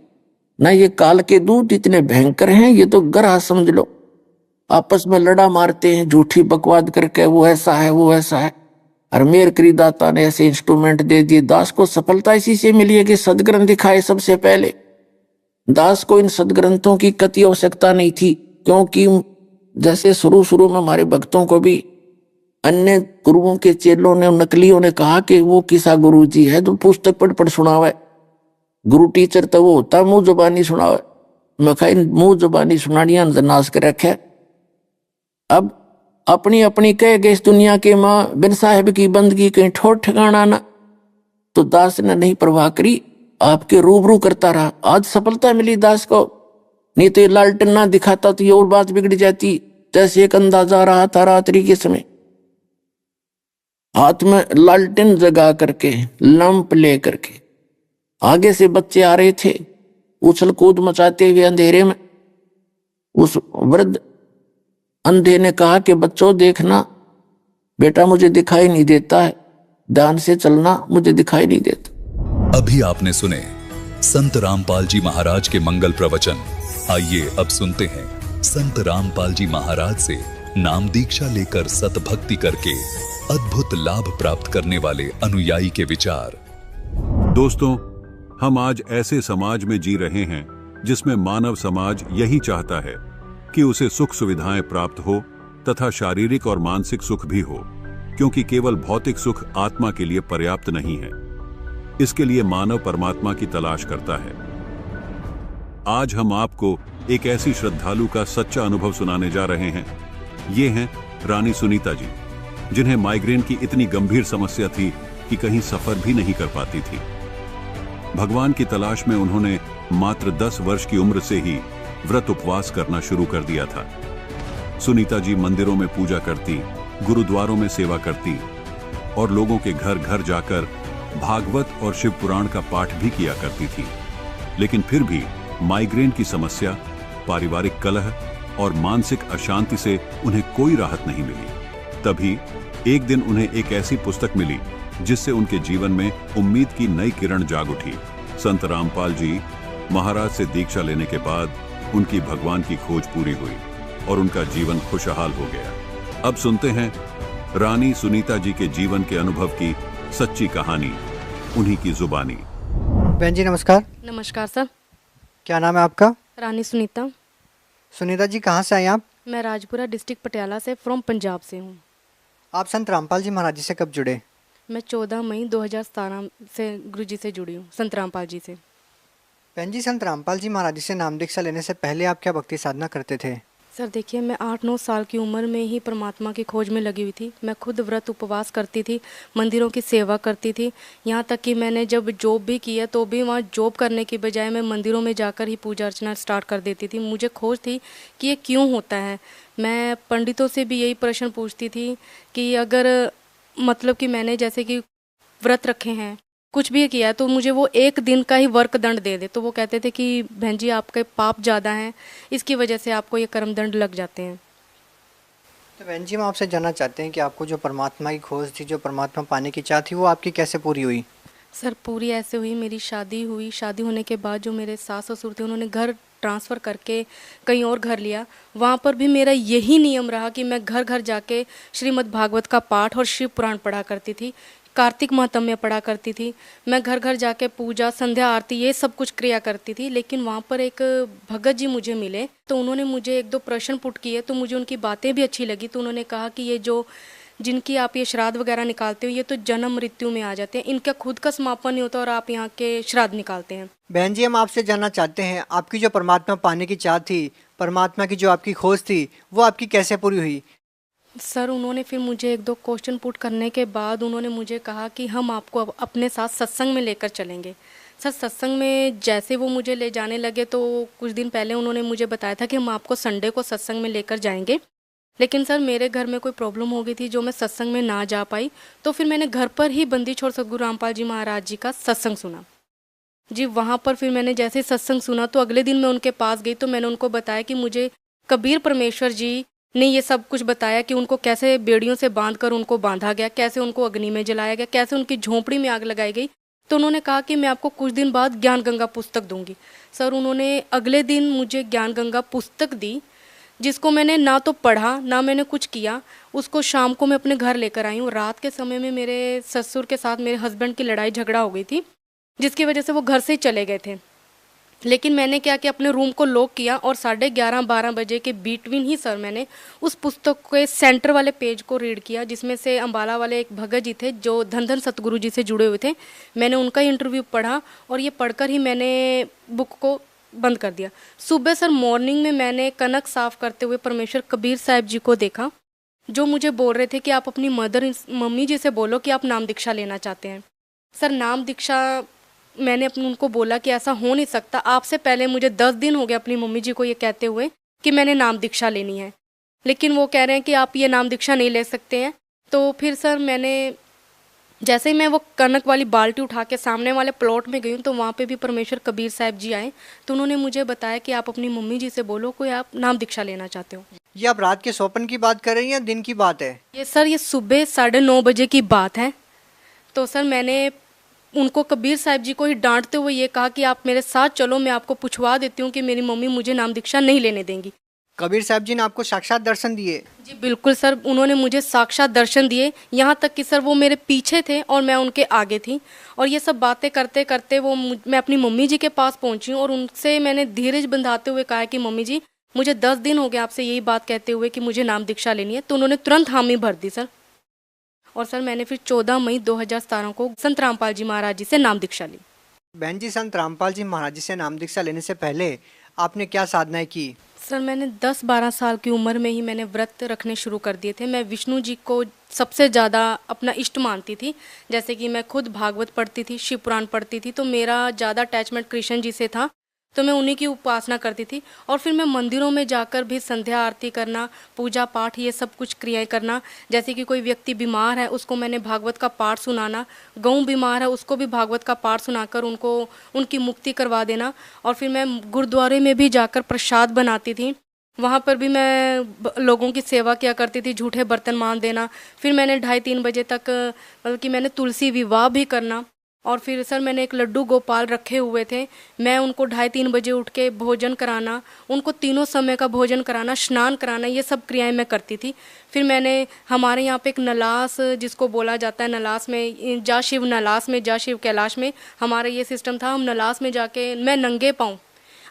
ना ये काल के दूत इतने भयंकर हैं, ये तो ग्रह समझ लो, आपस में लड़ा मारते हैं झूठी बकवाद करके, वो ऐसा है, वो ऐसा है। और मेर करी दाता ने ऐसे इंस्ट्रूमेंट दे दिए। दास को सफलता इसी से मिली है कि सदग्रंथ दिखाए सबसे पहले। दास को इन सदग्रंथों की कति आवश्यकता नहीं थी, क्योंकि जैसे शुरू शुरू में हमारे भक्तों को भी अन्य गुरुओं के चेलों ने, नकलियों ने कहा कि वो किसा गुरु जी है तो पुस्तक पढ़ पढ़ सुनावे। गुरु टीचर तो वो होता मुंह जुबानी सुनावे। मैं कहा मुंह जुबानी सुनानिया नाश कर रखे। अब अपनी अपनी कह गए इस दुनिया के माँ, बिन साहिब की बंदगी कहीं ठोर ठिकाना ना। तो दास ने नहीं परवाह करी, आपके रूबरू करता रहा। आज सफलता मिली दास को, नहीं तो ये लालटेन ना दिखाता तो ये और बात बिगड़ जाती। जैसे एक अंदाजा रहा था रात्रि के समय, हाथ में लालटेन जगा करके, लंप ले करके, आगे से बच्चे आ रहे थे उछल कूद मचाते हुए अंधेरे में। उस वृद्ध अंधे ने कहा कि बच्चों देखना, बेटा मुझे दिखाई नहीं देता है, ध्यान से चलना, मुझे दिखाई नहीं देता। अभी आपने सुने संत रामपाल जी महाराज के मंगल प्रवचन। आइए अब सुनते हैं संत रामपाल जी महाराज से नाम दीक्षा लेकर सतभक्ति करके अद्भुत लाभ प्राप्त करने वाले अनुयायी के विचार। दोस्तों, हम आज ऐसे समाज में जी रहे हैं जिसमें मानव समाज यही चाहता है कि उसे सुख सुविधाएं प्राप्त हो तथा शारीरिक और मानसिक सुख भी हो, क्योंकि केवल भौतिक सुख आत्मा के लिए पर्याप्त नहीं है। इसके लिए मानव परमात्मा की तलाश करता है। आज हम आपको एक ऐसी श्रद्धालु का सच्चा अनुभव सुनाने जा रहे हैं। ये हैं रानी सुनीता जी, जिन्हें माइग्रेन की इतनी गंभीर समस्या थी कि कहीं सफर भी नहीं कर पाती थी। भगवान की तलाश में उन्होंने मात्र 10 वर्ष की उम्र से ही व्रत उपवास करना शुरू कर दिया था। सुनीता जी मंदिरों में पूजा करती, गुरुद्वारों में सेवा करती और लोगों के घर घर जाकर भागवत और शिव पुराण का पाठ भी किया करती थी। लेकिन फिर भी माइग्रेन की समस्या, पारिवारिक कलह और मानसिक अशांति से उन्हें कोई राहत नहीं मिली। तभी एक दिन उन्हें एक ऐसी पुस्तक मिली जिससे उनके जीवन में उम्मीद की नई किरण जाग उठी। संत रामपाल जी महाराज से दीक्षा लेने के बाद उनकी भगवान की खोज पूरी हुई और उनका जीवन खुशहाल हो गया। अब सुनते हैं रानी सुनीता जी के जीवन के अनुभव की सच्ची कहानी, उन्हीं की जुबानी। बहन जी नमस्कार। नमस्कार सर। क्या नाम है आपका? रानी सुनीता। सुनीता जी कहाँ से आई आप? मैं राजपुरा डिस्ट्रिक्ट पटियाला से फ्रॉम पंजाब से हूँ। आप संत रामपाल जी महाराज जी से कब जुड़े? मैं 14 मई 2017 से गुरुजी से जुड़ी हूँ, संत रामपाल जी से। बहन जी, संत रामपाल जी महाराज जी से नाम दीक्षा लेने से पहले आप क्या भक्ति साधना करते थे? सर देखिए, मैं 8-9 साल की उम्र में ही परमात्मा की खोज में लगी हुई थी। मैं खुद व्रत उपवास करती थी, मंदिरों की सेवा करती थी। यहाँ तक कि मैंने जब जॉब भी की है तो भी वहाँ जॉब करने की बजाय मैं मंदिरों में जाकर ही पूजा अर्चना स्टार्ट कर देती थी। मुझे खोज थी कि ये क्यों होता है। मैं पंडितों से भी यही प्रश्न पूछती थी कि अगर मतलब कि मैंने जैसे कि व्रत रखे हैं, कुछ भी किया तो मुझे वो एक दिन का ही वर्क दंड दे दे। तो वो कहते थे कि बहन जी आपके पाप ज़्यादा हैं, इसकी वजह से आपको ये कर्म दंड लग जाते हैं। तो बहन जी हम आपसे जानना चाहते हैं कि आपको जो परमात्मा की खोज थी, जो परमात्मा पाने की चाह थी, वो आपकी कैसे पूरी हुई? सर पूरी ऐसे हुई, मेरी शादी हुई। शादी होने के बाद जो मेरे सास ससुर थे उन्होंने घर ट्रांसफ़र करके कहीं और घर लिया। वहाँ पर भी मेरा यही नियम रहा कि मैं घर घर जाके श्रीमद् भागवत का पाठ और शिव पुराण पढ़ा करती थी, कार्तिक महात्म्य पढ़ा करती थी। मैं घर घर जाके पूजा, संध्या आरती, ये सब कुछ क्रिया करती थी। लेकिन वहाँ पर एक भगत जी मुझे मिले तो उन्होंने मुझे 1-2 प्रश्न पुट किए तो मुझे उनकी बातें भी अच्छी लगी। तो उन्होंने कहा कि ये जो जिनकी आप ये श्राद्ध वगैरह निकालते हो ये तो जन्म मृत्यु में आ जाते हैं, इनका खुद का समापन नहीं होता और आप यहाँ के श्राद्ध निकालते हैं। बहन जी, हम आपसे जानना चाहते हैं, आपकी जो परमात्मा पाने की चाह थी, परमात्मा की जो आपकी खोज थी, वो आपकी कैसे पूरी हुई? सर उन्होंने फिर मुझे 1-2 क्वेश्चन पुट करने के बाद उन्होंने मुझे कहा कि हम आपको अपने साथ सत्संग में लेकर चलेंगे। सर सत्संग में जैसे वो मुझे ले जाने लगे तो कुछ दिन पहले उन्होंने मुझे बताया था कि हम आपको संडे को सत्संग में लेकर जाएंगे, लेकिन सर मेरे घर में कोई प्रॉब्लम हो गई थी जो मैं सत्संग में ना जा पाई, तो फिर मैंने घर पर ही बंदी छोड़ सतगुरु रामपाल जी महाराज जी का सत्संग सुना जी। वहाँ पर फिर मैंने जैसे सत्संग सुना तो अगले दिन मैं उनके पास गई तो मैंने उनको बताया कि मुझे कबीर परमेश्वर जी ने ये सब कुछ बताया कि उनको कैसे बेड़ियों से बांध कर उनको बांधा गया, कैसे उनको अग्नि में जलाया गया, कैसे उनकी झोंपड़ी में आग लगाई गई। तो उन्होंने कहा कि मैं आपको कुछ दिन बाद ज्ञान गंगा पुस्तक दूंगी। सर उन्होंने अगले दिन मुझे ज्ञान गंगा पुस्तक दी, जिसको मैंने ना तो पढ़ा ना मैंने कुछ किया। उसको शाम को मैं अपने घर लेकर आई हूँ। रात के समय में मेरे ससुर के साथ मेरे हस्बैंड की लड़ाई झगड़ा हो गई थी, जिसकी वजह से वो घर से ही चले गए थे। लेकिन मैंने क्या किया, अपने रूम को लॉक किया और 11:30-12 बजे के बिटवीन ही सर मैंने उस पुस्तक के सेंटर वाले पेज को रीड किया, जिसमें से अम्बाला वाले एक भगत जी थे जो धन धन सतगुरु जी से जुड़े हुए थे। मैंने उनका इंटरव्यू पढ़ा और ये पढ़कर ही मैंने बुक को बंद कर दिया। सुबह सर मॉर्निंग में मैंने कनक साफ करते हुए परमेश्वर कबीर साहब जी को देखा, जो मुझे बोल रहे थे कि आप अपनी मम्मी जी से बोलो कि आप नाम दीक्षा लेना चाहते हैं। सर नाम दीक्षा मैंने उनको बोला कि ऐसा हो नहीं सकता, आपसे पहले मुझे 10 दिन हो गए अपनी मम्मी जी को ये कहते हुए कि मैंने नाम दीक्षा लेनी है, लेकिन वो कह रहे हैं कि आप ये नाम दीक्षा नहीं ले सकते हैं। तो फिर सर मैंने जैसे ही मैं वो कनक वाली बाल्टी उठा के सामने वाले प्लॉट में गई हूँ तो वहाँ पे भी परमेश्वर कबीर साहब जी आए, तो उन्होंने मुझे बताया कि आप अपनी मम्मी जी से बोलो कोई आप नाम दीक्षा लेना चाहते हो। ये आप रात के स्वप्न की बात कर रही हैं या दिन की बात है? ये सर ये सुबह 9:30 बजे की बात है। तो सर मैंने उनको कबीर साहब जी को ही डांटते हुए ये कहा कि आप मेरे साथ चलो, मैं आपको पूछवा देती हूँ कि मेरी मम्मी मुझे नाम दीक्षा नहीं लेने देंगी। कबीर साहब जी ने आपको साक्षात दर्शन दिए? जी बिल्कुल सर, उन्होंने मुझे साक्षात दर्शन दिए, यहाँ तक कि सर वो मेरे पीछे थे और मैं उनके आगे थी। और ये सब बातें करते करते मैं अपनी मम्मी जी के पास पहुँची और उनसे मैंने धीरज बंधाते हुए कहा कि मम्मी जी मुझे 10 दिन हो गए आपसे यही बात कहते हुए कि मुझे नाम दीक्षा लेनी है। तो उन्होंने तुरंत हामी भर दी सर। और सर मैंने फिर 14 मई 2017 को संत रामपाल जी महाराज जी से नाम दीक्षा ली। बहन जी, संत रामपाल जी महाराज जी से नाम दीक्षा लेने से पहले आपने क्या साधनाएं की? सर मैंने 10-12 साल की उम्र में ही मैंने व्रत रखने शुरू कर दिए थे। मैं विष्णु जी को सबसे ज़्यादा अपना इष्ट मानती थी। जैसे कि मैं खुद भागवत पढ़ती थी, शिव पुराण पढ़ती थी, तो मेरा ज़्यादा अटैचमेंट कृष्ण जी से था, तो मैं उन्हीं की उपासना करती थी। और फिर मैं मंदिरों में जाकर भी संध्या आरती करना, पूजा पाठ, ये सब कुछ क्रियाएं करना। जैसे कि कोई व्यक्ति बीमार है उसको मैंने भागवत का पाठ सुनाना, गऊ बीमार है उसको भी भागवत का पाठ सुनाकर उनको उनकी मुक्ति करवा देना। और फिर मैं गुरुद्वारे में भी जाकर प्रसाद बनाती थी, वहाँ पर भी मैं लोगों की सेवा किया करती थी, झूठे बर्तन मान देना। फिर मैंने 2:30-3 बजे तक बल्कि मैंने तुलसी विवाह भी करना। और फिर सर मैंने एक लड्डू गोपाल रखे हुए थे, मैं उनको 2:30-3 बजे उठ के भोजन कराना, उनको तीनों समय का भोजन कराना, स्नान कराना, ये सब क्रियाएं मैं करती थी। फिर मैंने हमारे यहाँ पे एक नलास जिसको बोला जाता है, नलास में जा शिव नलास में जा शिव कैलाश में, हमारा ये सिस्टम था। हम नलास में जाके मैं नंगे पाँव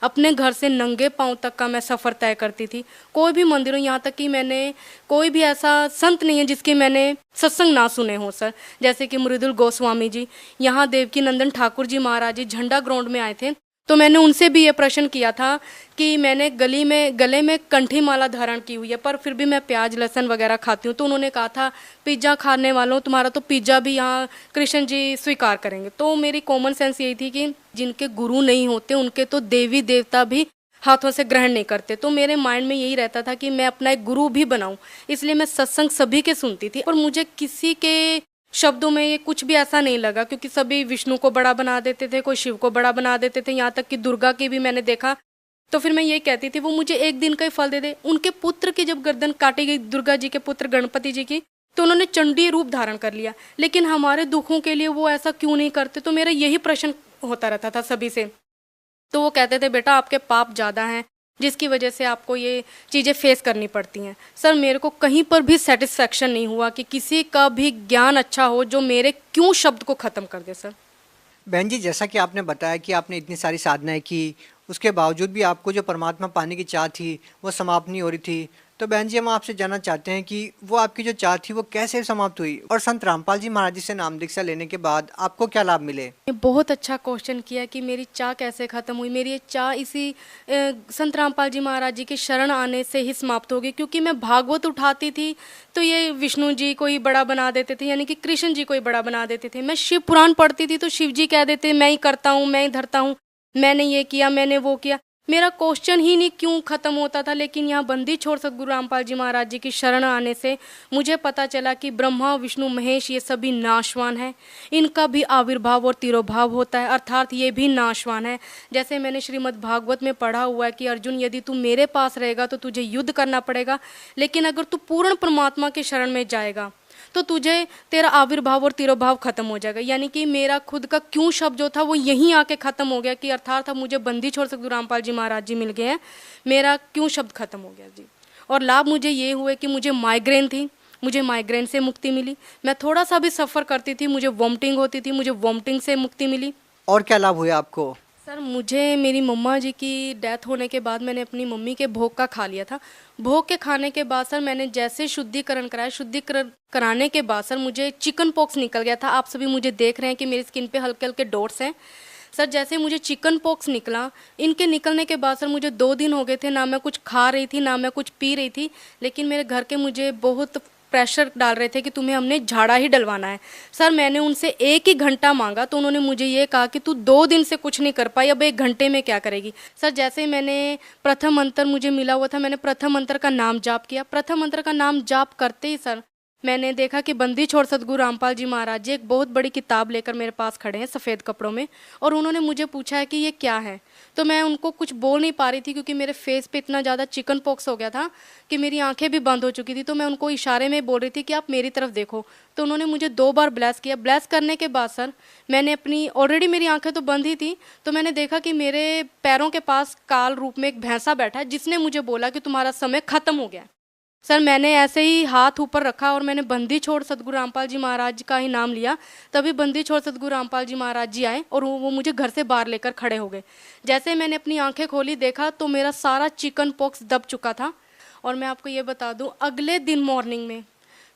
अपने घर से नंगे पाँव तक का मैं सफ़र तय करती थी। कोई भी मंदिरों, यहाँ तक कि मैंने कोई भी ऐसा संत नहीं है जिसके मैंने सत्संग ना सुने हो सर। जैसे कि मृदुल गोस्वामी जी, यहाँ देवकी नंदन ठाकुर जी महाराज जी झंडा ग्राउंड में आए थे, तो मैंने उनसे भी ये प्रश्न किया था कि मैंने गले में कंठी माला धारण की हुई है पर फिर भी मैं प्याज लहसुन वगैरह खाती हूँ। तो उन्होंने कहा था पिज्ज़ा खाने वालों तुम्हारा तो पिज्ज़ा भी यहाँ कृष्ण जी स्वीकार करेंगे। तो मेरी कॉमन सेंस यही थी कि जिनके गुरु नहीं होते उनके तो देवी देवता भी हाथों से ग्रहण नहीं करते। तो मेरे माइंड में यही रहता था कि मैं अपना एक गुरु भी बनाऊं, इसलिए मैं सत्संग सभी के सुनती थी। और मुझे किसी के शब्दों में ये कुछ भी ऐसा नहीं लगा, क्योंकि सभी विष्णु को बड़ा बना देते थे, कोई शिव को बड़ा बना देते थे, यहाँ तक कि दुर्गा की भी मैंने देखा। तो फिर मैं ये कहती थी वो मुझे एक दिन का ही फल दे दे। उनके पुत्र की जब गर्दन काटी गई, दुर्गा जी के पुत्र गणपति जी की, तो उन्होंने चंडी रूप धारण कर लिया, लेकिन हमारे दुखों के लिए वो ऐसा क्यों नहीं करते। तो मेरा यही प्रश्न होता रहता था सभी से। तो वो कहते थे बेटा आपके पाप ज़्यादा हैं जिसकी वजह से आपको ये चीज़ें फेस करनी पड़ती हैं। सर मेरे को कहीं पर भी सेटिस्फैक्शन नहीं हुआ कि किसी का भी ज्ञान अच्छा हो जो मेरे क्यों शब्द को ख़त्म कर दे। सर बहन जी, जैसा कि आपने बताया कि आपने इतनी सारी साधनाएं की, उसके बावजूद भी आपको जो परमात्मा पाने की चाह थी वो समाप्त नहीं हो रही थी, तो बहन जी हम आपसे जानना चाहते हैं कि वो आपकी जो चाह थी वो कैसे समाप्त हुई और संत रामपाल जी महाराज जी से नाम दीक्षा लेने के बाद आपको क्या लाभ मिले? ये बहुत अच्छा क्वेश्चन किया कि मेरी चाह कैसे खत्म हुई। मेरी ये चाह इसी संत रामपाल जी महाराज जी की शरण आने से ही समाप्त हो गई, क्योंकि मैं भागवत उठाती थी तो ये विष्णु जी को ही बड़ा बना देते थे, यानी कि कृष्ण जी को ही बड़ा बना देते थे। मैं शिव पुराण पढ़ती थी तो शिव जी कह देते मैं ही करता हूँ, मैं ही धरता हूँ, मैंने ये किया, मैंने वो किया। मेरा क्वेश्चन ही नहीं क्यों खत्म होता था। लेकिन यहाँ बंदी छोड़ सतगुरु रामपाल जी महाराज जी की शरण आने से मुझे पता चला कि ब्रह्मा विष्णु महेश ये सभी नाशवान हैं, इनका भी आविर्भाव और तिरोभाव होता है, अर्थात ये भी नाशवान है। जैसे मैंने श्रीमद् भागवत में पढ़ा हुआ है कि अर्जुन यदि तू मेरे पास रहेगा तो तुझे युद्ध करना पड़ेगा, लेकिन अगर तू पूर्ण परमात्मा के शरण में जाएगा तो तुझे तेरा आविर्भाव और तिरोभाव खत्म हो जाएगा। यानी कि मेरा खुद का क्यों शब्द जो था वो यहीं आके खत्म हो गया कि अर्थात अब मुझे बंदी छोड़ सतगुरु रामपाल जी महाराज जी मिल गए हैं, मेरा क्यों शब्द खत्म हो गया जी। और लाभ मुझे ये हुए कि मुझे माइग्रेन थी, मुझे माइग्रेन से मुक्ति मिली। मैं थोड़ा सा भी सफ़र करती थी मुझे वॉमिटिंग होती थी, मुझे वॉमिटिंग से मुक्ति मिली। और क्या लाभ हुए आपको? सर मुझे मेरी मम्मा जी की डेथ होने के बाद मैंने अपनी मम्मी के भोग का खा लिया था। भोग के खाने के बाद सर मैंने जैसे शुद्धिकरण कराया, शुद्धिकरण कराने के बाद सर मुझे चिकन पॉक्स निकल गया था। आप सभी मुझे देख रहे हैं कि मेरी स्किन पे हल्के हल्के डॉट्स हैं। सर जैसे मुझे चिकन पॉक्स निकला, इनके निकलने के बाद सर मुझे 2 दिन हो गए थे, ना मैं कुछ खा रही थी ना मैं कुछ पी रही थी। लेकिन मेरे घर के मुझे बहुत प्रेशर डाल रहे थे कि तुम्हें हमने झाड़ा ही डलवाना है। सर मैंने उनसे 1 ही घंटा मांगा तो उन्होंने मुझे ये कहा कि तू 2 दिन से कुछ नहीं कर पाई, अब 1 घंटे में क्या करेगी। सर जैसे मैंने प्रथम मंत्र मुझे मिला हुआ था, मैंने प्रथम मंत्र का नाम जाप किया। प्रथम मंत्र का नाम जाप करते ही सर मैंने देखा कि बंदी छोड़ सतगुरु रामपाल जी महाराज जी एक बहुत बड़ी किताब लेकर मेरे पास खड़े हैं सफ़ेद कपड़ों में, और उन्होंने मुझे पूछा है कि ये क्या है। तो मैं उनको कुछ बोल नहीं पा रही थी क्योंकि मेरे फेस पे इतना ज़्यादा चिकन पॉक्स हो गया था कि मेरी आंखें भी बंद हो चुकी थी। तो मैं उनको इशारे में बोल रही थी कि आप मेरी तरफ देखो। तो उन्होंने मुझे 2 बार ब्लेस किया। ब्लेस करने के बाद सर मैंने अपनी ऑलरेडी मेरी आंखें तो बंद ही थी, तो मैंने देखा कि मेरे पैरों के पास काल रूप में एक भैंसा बैठा है जिसने मुझे बोला कि तुम्हारा समय खत्म हो गया। सर मैंने ऐसे ही हाथ ऊपर रखा और मैंने बंदी छोड़ सतगुरु रामपाल जी महाराज का ही नाम लिया। तभी बंदी छोड़ सतगुरु रामपाल जी महाराज जी आए और वो मुझे घर से बाहर लेकर खड़े हो गए। जैसे मैंने अपनी आंखें खोली देखा तो मेरा सारा चिकन पॉक्स दब चुका था। और मैं आपको ये बता दूं, अगले दिन मॉर्निंग में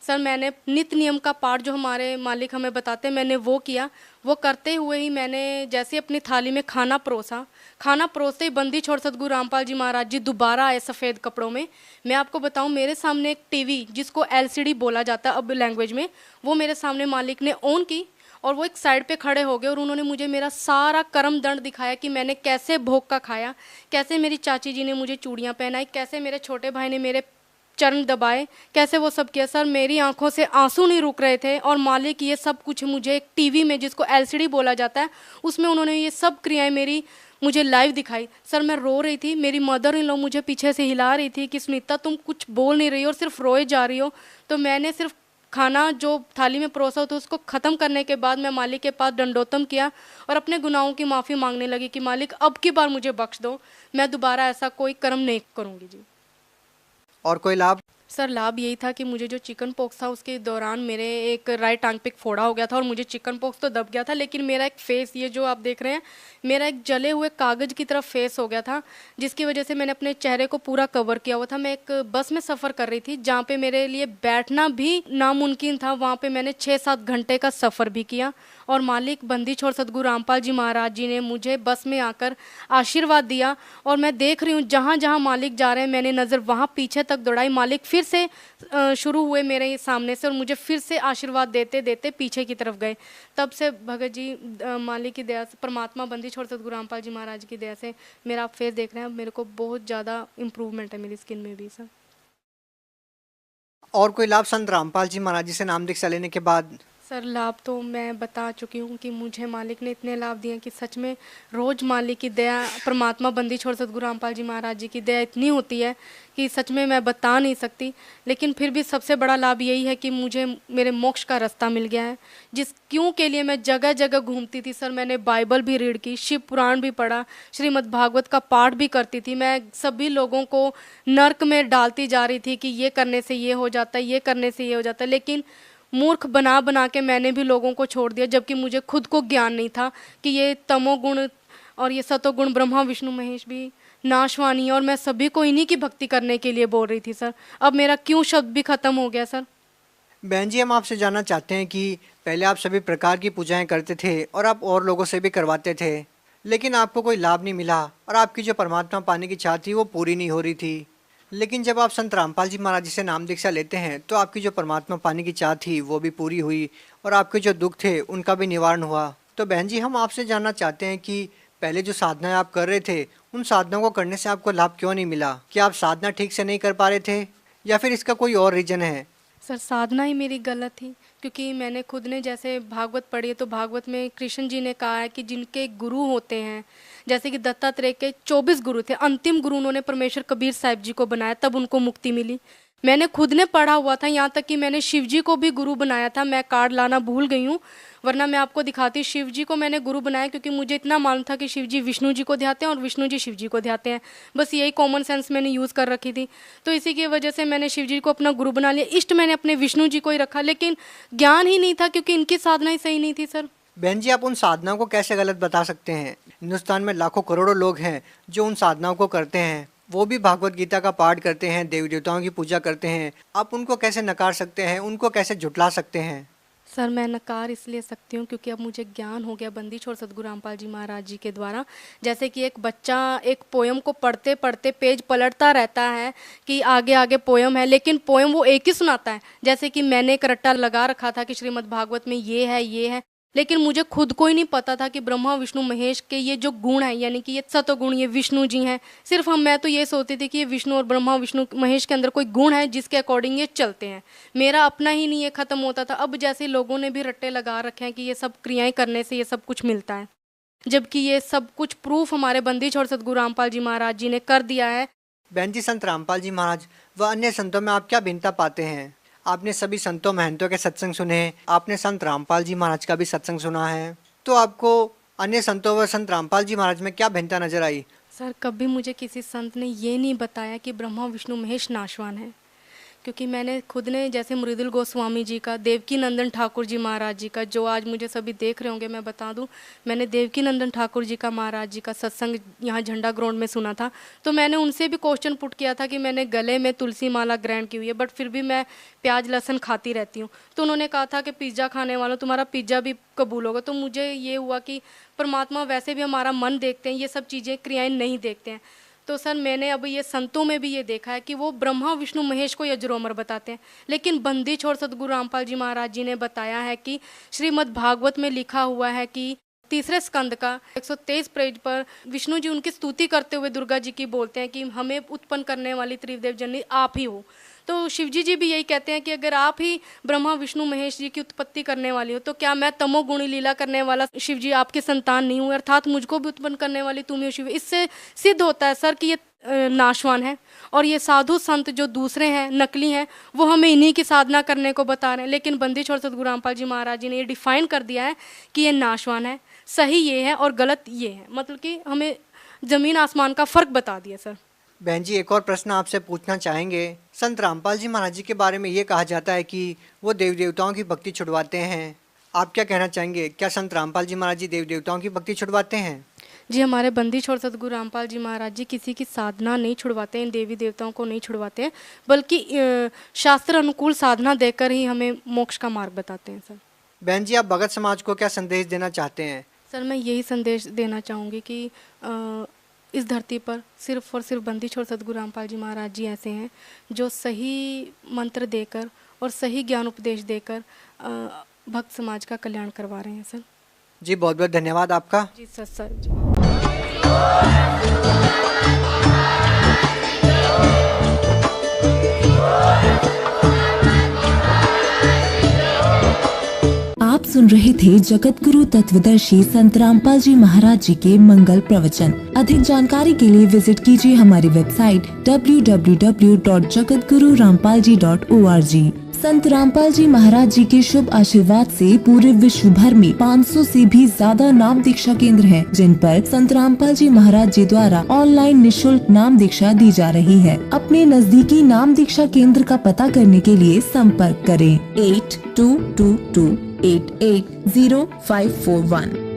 सर मैंने नित्य नियम का पाठ जो हमारे मालिक हमें बताते हैं मैंने वो किया। वो करते हुए ही मैंने जैसे अपनी थाली में खाना परोसा, खाना परोसते ही बंदी छोड़ सतगुरु रामपाल जी महाराज जी दोबारा आए सफ़ेद कपड़ों में। मैं आपको बताऊं मेरे सामने एक टीवी जिसको LCD बोला जाता है अब लैंग्वेज में, वो मेरे सामने मालिक ने ऑन की और वो एक साइड पे खड़े हो गए और उन्होंने मुझे मेरा सारा कर्म दंड दिखाया कि मैंने कैसे भोग का खाया, कैसे मेरी चाची जी ने मुझे चूड़ियाँ पहनाई, कैसे मेरे छोटे भाई ने मेरे चरण दबाए, कैसे वो सब किया। सर मेरी आंखों से आंसू नहीं रुक रहे थे और मालिक ये सब कुछ मुझे एक टीवी में जिसको LCD बोला जाता है उसमें उन्होंने ये सब क्रियाएं मेरी मुझे लाइव दिखाई। सर मैं रो रही थी, मेरी मदर इन लॉ मुझे पीछे से हिला रही थी कि सुनीता तुम कुछ बोल नहीं रही हो और सिर्फ रोए जा रही हो। तो मैंने सिर्फ खाना जो थाली में परोसा होता उसको ख़त्म करने के बाद मैं मालिक के पास दंडोतम किया और अपने गुनाहों की माफ़ी मांगने लगी कि मालिक अब की बार मुझे बख्श दो, मैं दोबारा ऐसा कोई कर्म नहीं करूँगी जी। और कोई लाभ? सर लाभ यही था कि मुझे जो चिकन पॉक्स था उसके दौरान मेरे एक राइट टांग पे एक फोड़ा हो गया था और मुझे चिकन पॉक्स तो दब गया था, लेकिन मेरा एक फेस ये जो आप देख रहे हैं मेरा एक जले हुए कागज़ की तरफ फेस हो गया था, जिसकी वजह से मैंने अपने चेहरे को पूरा कवर किया हुआ था। मैं एक बस में सफ़र कर रही थी जहाँ पे मेरे लिए बैठना भी नामुमकिन था, वहाँ पे मैंने 6-7 घंटे का सफ़र भी किया और मालिक बंदी छोड़ सतगुरु रामपाल जी महाराज जी ने मुझे बस में आकर आशीर्वाद दिया। और मैं देख रही हूँ जहाँ जहाँ मालिक जा रहे हैं मैंने नज़र वहाँ पीछे तक दौड़ाई, मालिक फिर से शुरू हुए मेरे सामने से और मुझे फिर से आशीर्वाद देते देते पीछे की तरफ गए। तब से भगत जी मालिक की दया से, परमात्मा बंदी छोड़ सतगुरु रामपाल जी महाराज की दया से मेरा आप फेस देख रहे हैं, मेरे को बहुत ज़्यादा इम्प्रूवमेंट है मेरी स्किन में भी सर। और कोई लाभ संत रामपाल जी महाराज जी से नाम दीक्षा लेने के बाद? सर लाभ तो मैं बता चुकी हूँ कि मुझे मालिक ने इतने लाभ दिए कि सच में रोज़ मालिक की दया, परमात्मा बंदी छोड़ सतगुरु रामपाल जी महाराज जी की दया इतनी होती है कि सच में मैं बता नहीं सकती। लेकिन फिर भी सबसे बड़ा लाभ यही है कि मुझे मेरे मोक्ष का रास्ता मिल गया है, जिस क्यों के लिए मैं जगह जगह घूमती थी। सर मैंने बाइबल भी रीड की, शिव पुराण भी पढ़ा, श्रीमद् भागवत का पाठ भी करती थी। मैं सभी लोगों को नर्क में डालती जा रही थी कि ये करने से ये हो जाता है, ये करने से ये हो जाता है, लेकिन मूर्ख बना बना के मैंने भी लोगों को छोड़ दिया, जबकि मुझे खुद को ज्ञान नहीं था कि ये तमोगुण और ये सतोगुण ब्रह्मा विष्णु महेश भी नाशवानी, और मैं सभी को इन्हीं की भक्ति करने के लिए बोल रही थी सर। अब मेरा क्यों शब्द भी खत्म हो गया सर। बहन जी, हम आपसे जानना चाहते हैं कि पहले आप सभी प्रकार की पूजाएं करते थे और आप और लोगों से भी करवाते थे, लेकिन आपको कोई लाभ नहीं मिला और आपकी जो परमात्मा पाने की चाह थी वो पूरी नहीं हो रही थी। लेकिन जब आप संत रामपाल जी महाराज जी से नाम दीक्षा लेते हैं तो आपकी जो परमात्मा पाने की चाह थी वो भी पूरी हुई और आपके जो दुख थे उनका भी निवारण हुआ। तो बहन जी, हम आपसे जानना चाहते हैं कि पहले जो साधनाएं आप कर रहे थे उन साधनाओं को करने से आपको लाभ क्यों नहीं मिला? क्या आप साधना ठीक से नहीं कर पा रहे थे या फिर इसका कोई और रीजन है? सर, साधना ही मेरी गलत थी, क्योंकि मैंने खुद ने जैसे भागवत पढ़ी है तो भागवत में कृष्ण जी ने कहा है कि जिनके गुरु होते हैं, जैसे कि दत्तात्रेय के 24 गुरु थे, अंतिम गुरु उन्होंने परमेश्वर कबीर साहिब जी को बनाया, तब उनको मुक्ति मिली। मैंने खुद ने पढ़ा हुआ था, यहाँ तक कि मैंने शिव जी को भी गुरु बनाया था। मैं कार्ड लाना भूल गई हूँ, वरना मैं आपको दिखाती। शिव जी को मैंने गुरु बनाया क्योंकि मुझे इतना मालूम था कि शिव जी विष्णु जी को ध्याते हैं और विष्णु जी शिव जी को ध्याते हैं। बस यही कॉमन सेंस मैंने यूज़ कर रखी थी, तो इसी की वजह से मैंने शिव जी को अपना गुरु बना लिया। इष्ट मैंने अपने विष्णु जी को ही रखा, लेकिन ज्ञान ही नहीं था क्योंकि इनकी साधना ही सही नहीं थी सर। बहन जी, आप उन साधनाओं को कैसे गलत बता सकते हैं? हिंदुस्तान में लाखों करोड़ों लोग हैं जो उन साधनाओं को करते हैं, वो भी भागवत गीता का पाठ करते हैं, देवी देवताओं की पूजा करते हैं। आप उनको कैसे नकार सकते हैं, उनको कैसे झुटला सकते हैं? सर, मैं नकार इसलिए सकती हूँ क्योंकि अब मुझे ज्ञान हो गया बंदी छोड़ सतगुरु रामपाल जी महाराज जी के द्वारा। जैसे कि एक बच्चा एक पोयम को पढ़ते पढ़ते पेज पलटता रहता है कि आगे आगे पोयम है, लेकिन पोयम वो एक ही सुनाता है। जैसे कि मैंने एक रट्टा लगा रखा था कि श्रीमद् भागवत में ये है, लेकिन मुझे खुद को ही नहीं पता था कि ब्रह्मा विष्णु महेश के ये जो गुण हैं, यानी कि ये सतोगुण, ये विष्णु जी हैं। सिर्फ मैं तो ये सोचती थी कि ये विष्णु और ब्रह्मा विष्णु महेश के अंदर कोई गुण है जिसके अकॉर्डिंग ये चलते हैं। मेरा अपना ही नहीं ये खत्म होता था। अब जैसे लोगों ने भी रट्टे लगा रखे हैं कि ये सब क्रियाएं करने से ये सब कुछ मिलता है, जबकि ये सब कुछ प्रूफ हमारे बंदी छोड़ सतगुरु रामपाल जी महाराज जी ने कर दिया है। बहन जी, संत रामपाल जी महाराज व अन्य संतों में आप क्या भिन्नता पाते हैं? आपने सभी संतों महंतों के सत्संग सुने, आपने संत रामपाल जी महाराज का भी सत्संग सुना है, तो आपको अन्य संतों व संत रामपाल जी महाराज में क्या भिन्नता नजर आई? सर, कभी मुझे किसी संत ने ये नहीं बताया कि ब्रह्मा विष्णु महेश नाशवान है, क्योंकि मैंने खुद ने जैसे मुरीदुल गोस्वामी जी का, देवकी नंदन ठाकुर जी महाराज जी का, जो आज मुझे सभी देख रहे होंगे, मैं बता दूं, मैंने देवकी नंदन ठाकुर जी का महाराज जी का सत्संग यहाँ झंडा ग्राउंड में सुना था। तो मैंने उनसे भी क्वेश्चन पुट किया था कि मैंने गले में तुलसी माला ग्रहण की हुई है, बट फिर भी मैं प्याज लहसुन खाती रहती हूँ। तो उन्होंने कहा था कि पिज़्ज़ा खाने वालों तुम्हारा पिज़्ज़ा भी कबूल होगा। तो मुझे ये हुआ कि परमात्मा वैसे भी हमारा मन देखते हैं, ये सब चीज़ें क्रियाएँ नहीं देखते हैं। तो सर, मैंने अब ये संतों में भी ये देखा है कि वो ब्रह्मा विष्णु महेश को अजरोमर बताते हैं, लेकिन बंदी छोड़ सतगुरु रामपाल जी महाराज जी ने बताया है कि श्रीमद् भागवत में लिखा हुआ है कि 3 स्कंद का 123 पेज पर विष्णु जी उनकी स्तुति करते हुए दुर्गा जी की बोलते हैं कि हमें उत्पन्न करने वाली त्रिदेव जननी आप ही हो। तो शिवजी जी भी यही कहते हैं कि अगर आप ही ब्रह्मा विष्णु महेश जी की उत्पत्ति करने वाली हो, तो क्या मैं तमोगुणी लीला करने वाला शिव जी आपकी संतान नहीं हूँ, अर्थात मुझको भी उत्पन्न करने वाली तुम ही हो शिव। इससे सिद्ध होता है सर कि ये नाशवान है, और ये साधु संत जो दूसरे हैं, नकली हैं, वो हमें इन्हीं की साधना करने को बता रहे हैं। लेकिन बंदी छोड़ सतगुरु रामपाल जी महाराज जी ने ये डिफाइन कर दिया है कि ये नाशवान है, सही ये है और गलत ये है, मतलब कि हमें जमीन आसमान का फर्क बता दिया सर। बहन जी, एक और प्रश्न आपसे पूछना चाहेंगे। संत रामपाल जी महाराज जी के बारे में ये कहा जाता है कि वो देवी देवताओं की भक्ति छुड़वाते हैं, आप क्या कहना चाहेंगे? क्या संत रामपाल जी महाराज जी देवी देवताओं की भक्ति छुड़वाते हैं? जी, हमारे बंदी छोड़ सतगुरु रामपाल जी महाराज जी किसी की साधना नहीं छुड़वाते हैं, देवी देवताओं को नहीं छुड़वाते हैं, बल्कि शास्त्र अनुकूल साधना देकर ही हमें मोक्ष का मार्ग बताते हैं सर। बहन जी, आप भगत समाज को क्या संदेश देना चाहते हैं? सर, मैं यही संदेश देना चाहूँगी कि इस धरती पर सिर्फ और सिर्फ बंदी छोड़ सतगुरु रामपाल जी महाराज जी ऐसे हैं जो सही मंत्र देकर और सही ज्ञान उपदेश देकर भक्त समाज का कल्याण करवा रहे हैं सर। जी, बहुत बहुत धन्यवाद आपका। जी सर जी। आप सुन रहे थे जगत गुरु तत्वदर्शी संत रामपाल जी महाराज जी के मंगल प्रवचन। अधिक जानकारी के लिए विजिट कीजिए हमारी वेबसाइट www.jagatgururampalji.org। संत रामपाल जी महाराज जी के शुभ आशीर्वाद से पूरे विश्व भर में 500 से भी ज्यादा नाम दीक्षा केंद्र हैं, जिन पर संत रामपाल जी महाराज जी द्वारा ऑनलाइन निशुल्क नाम दीक्षा दी जा रही है। अपने नजदीकी नाम दीक्षा केंद्र का पता करने के लिए संपर्क करें 8222880541।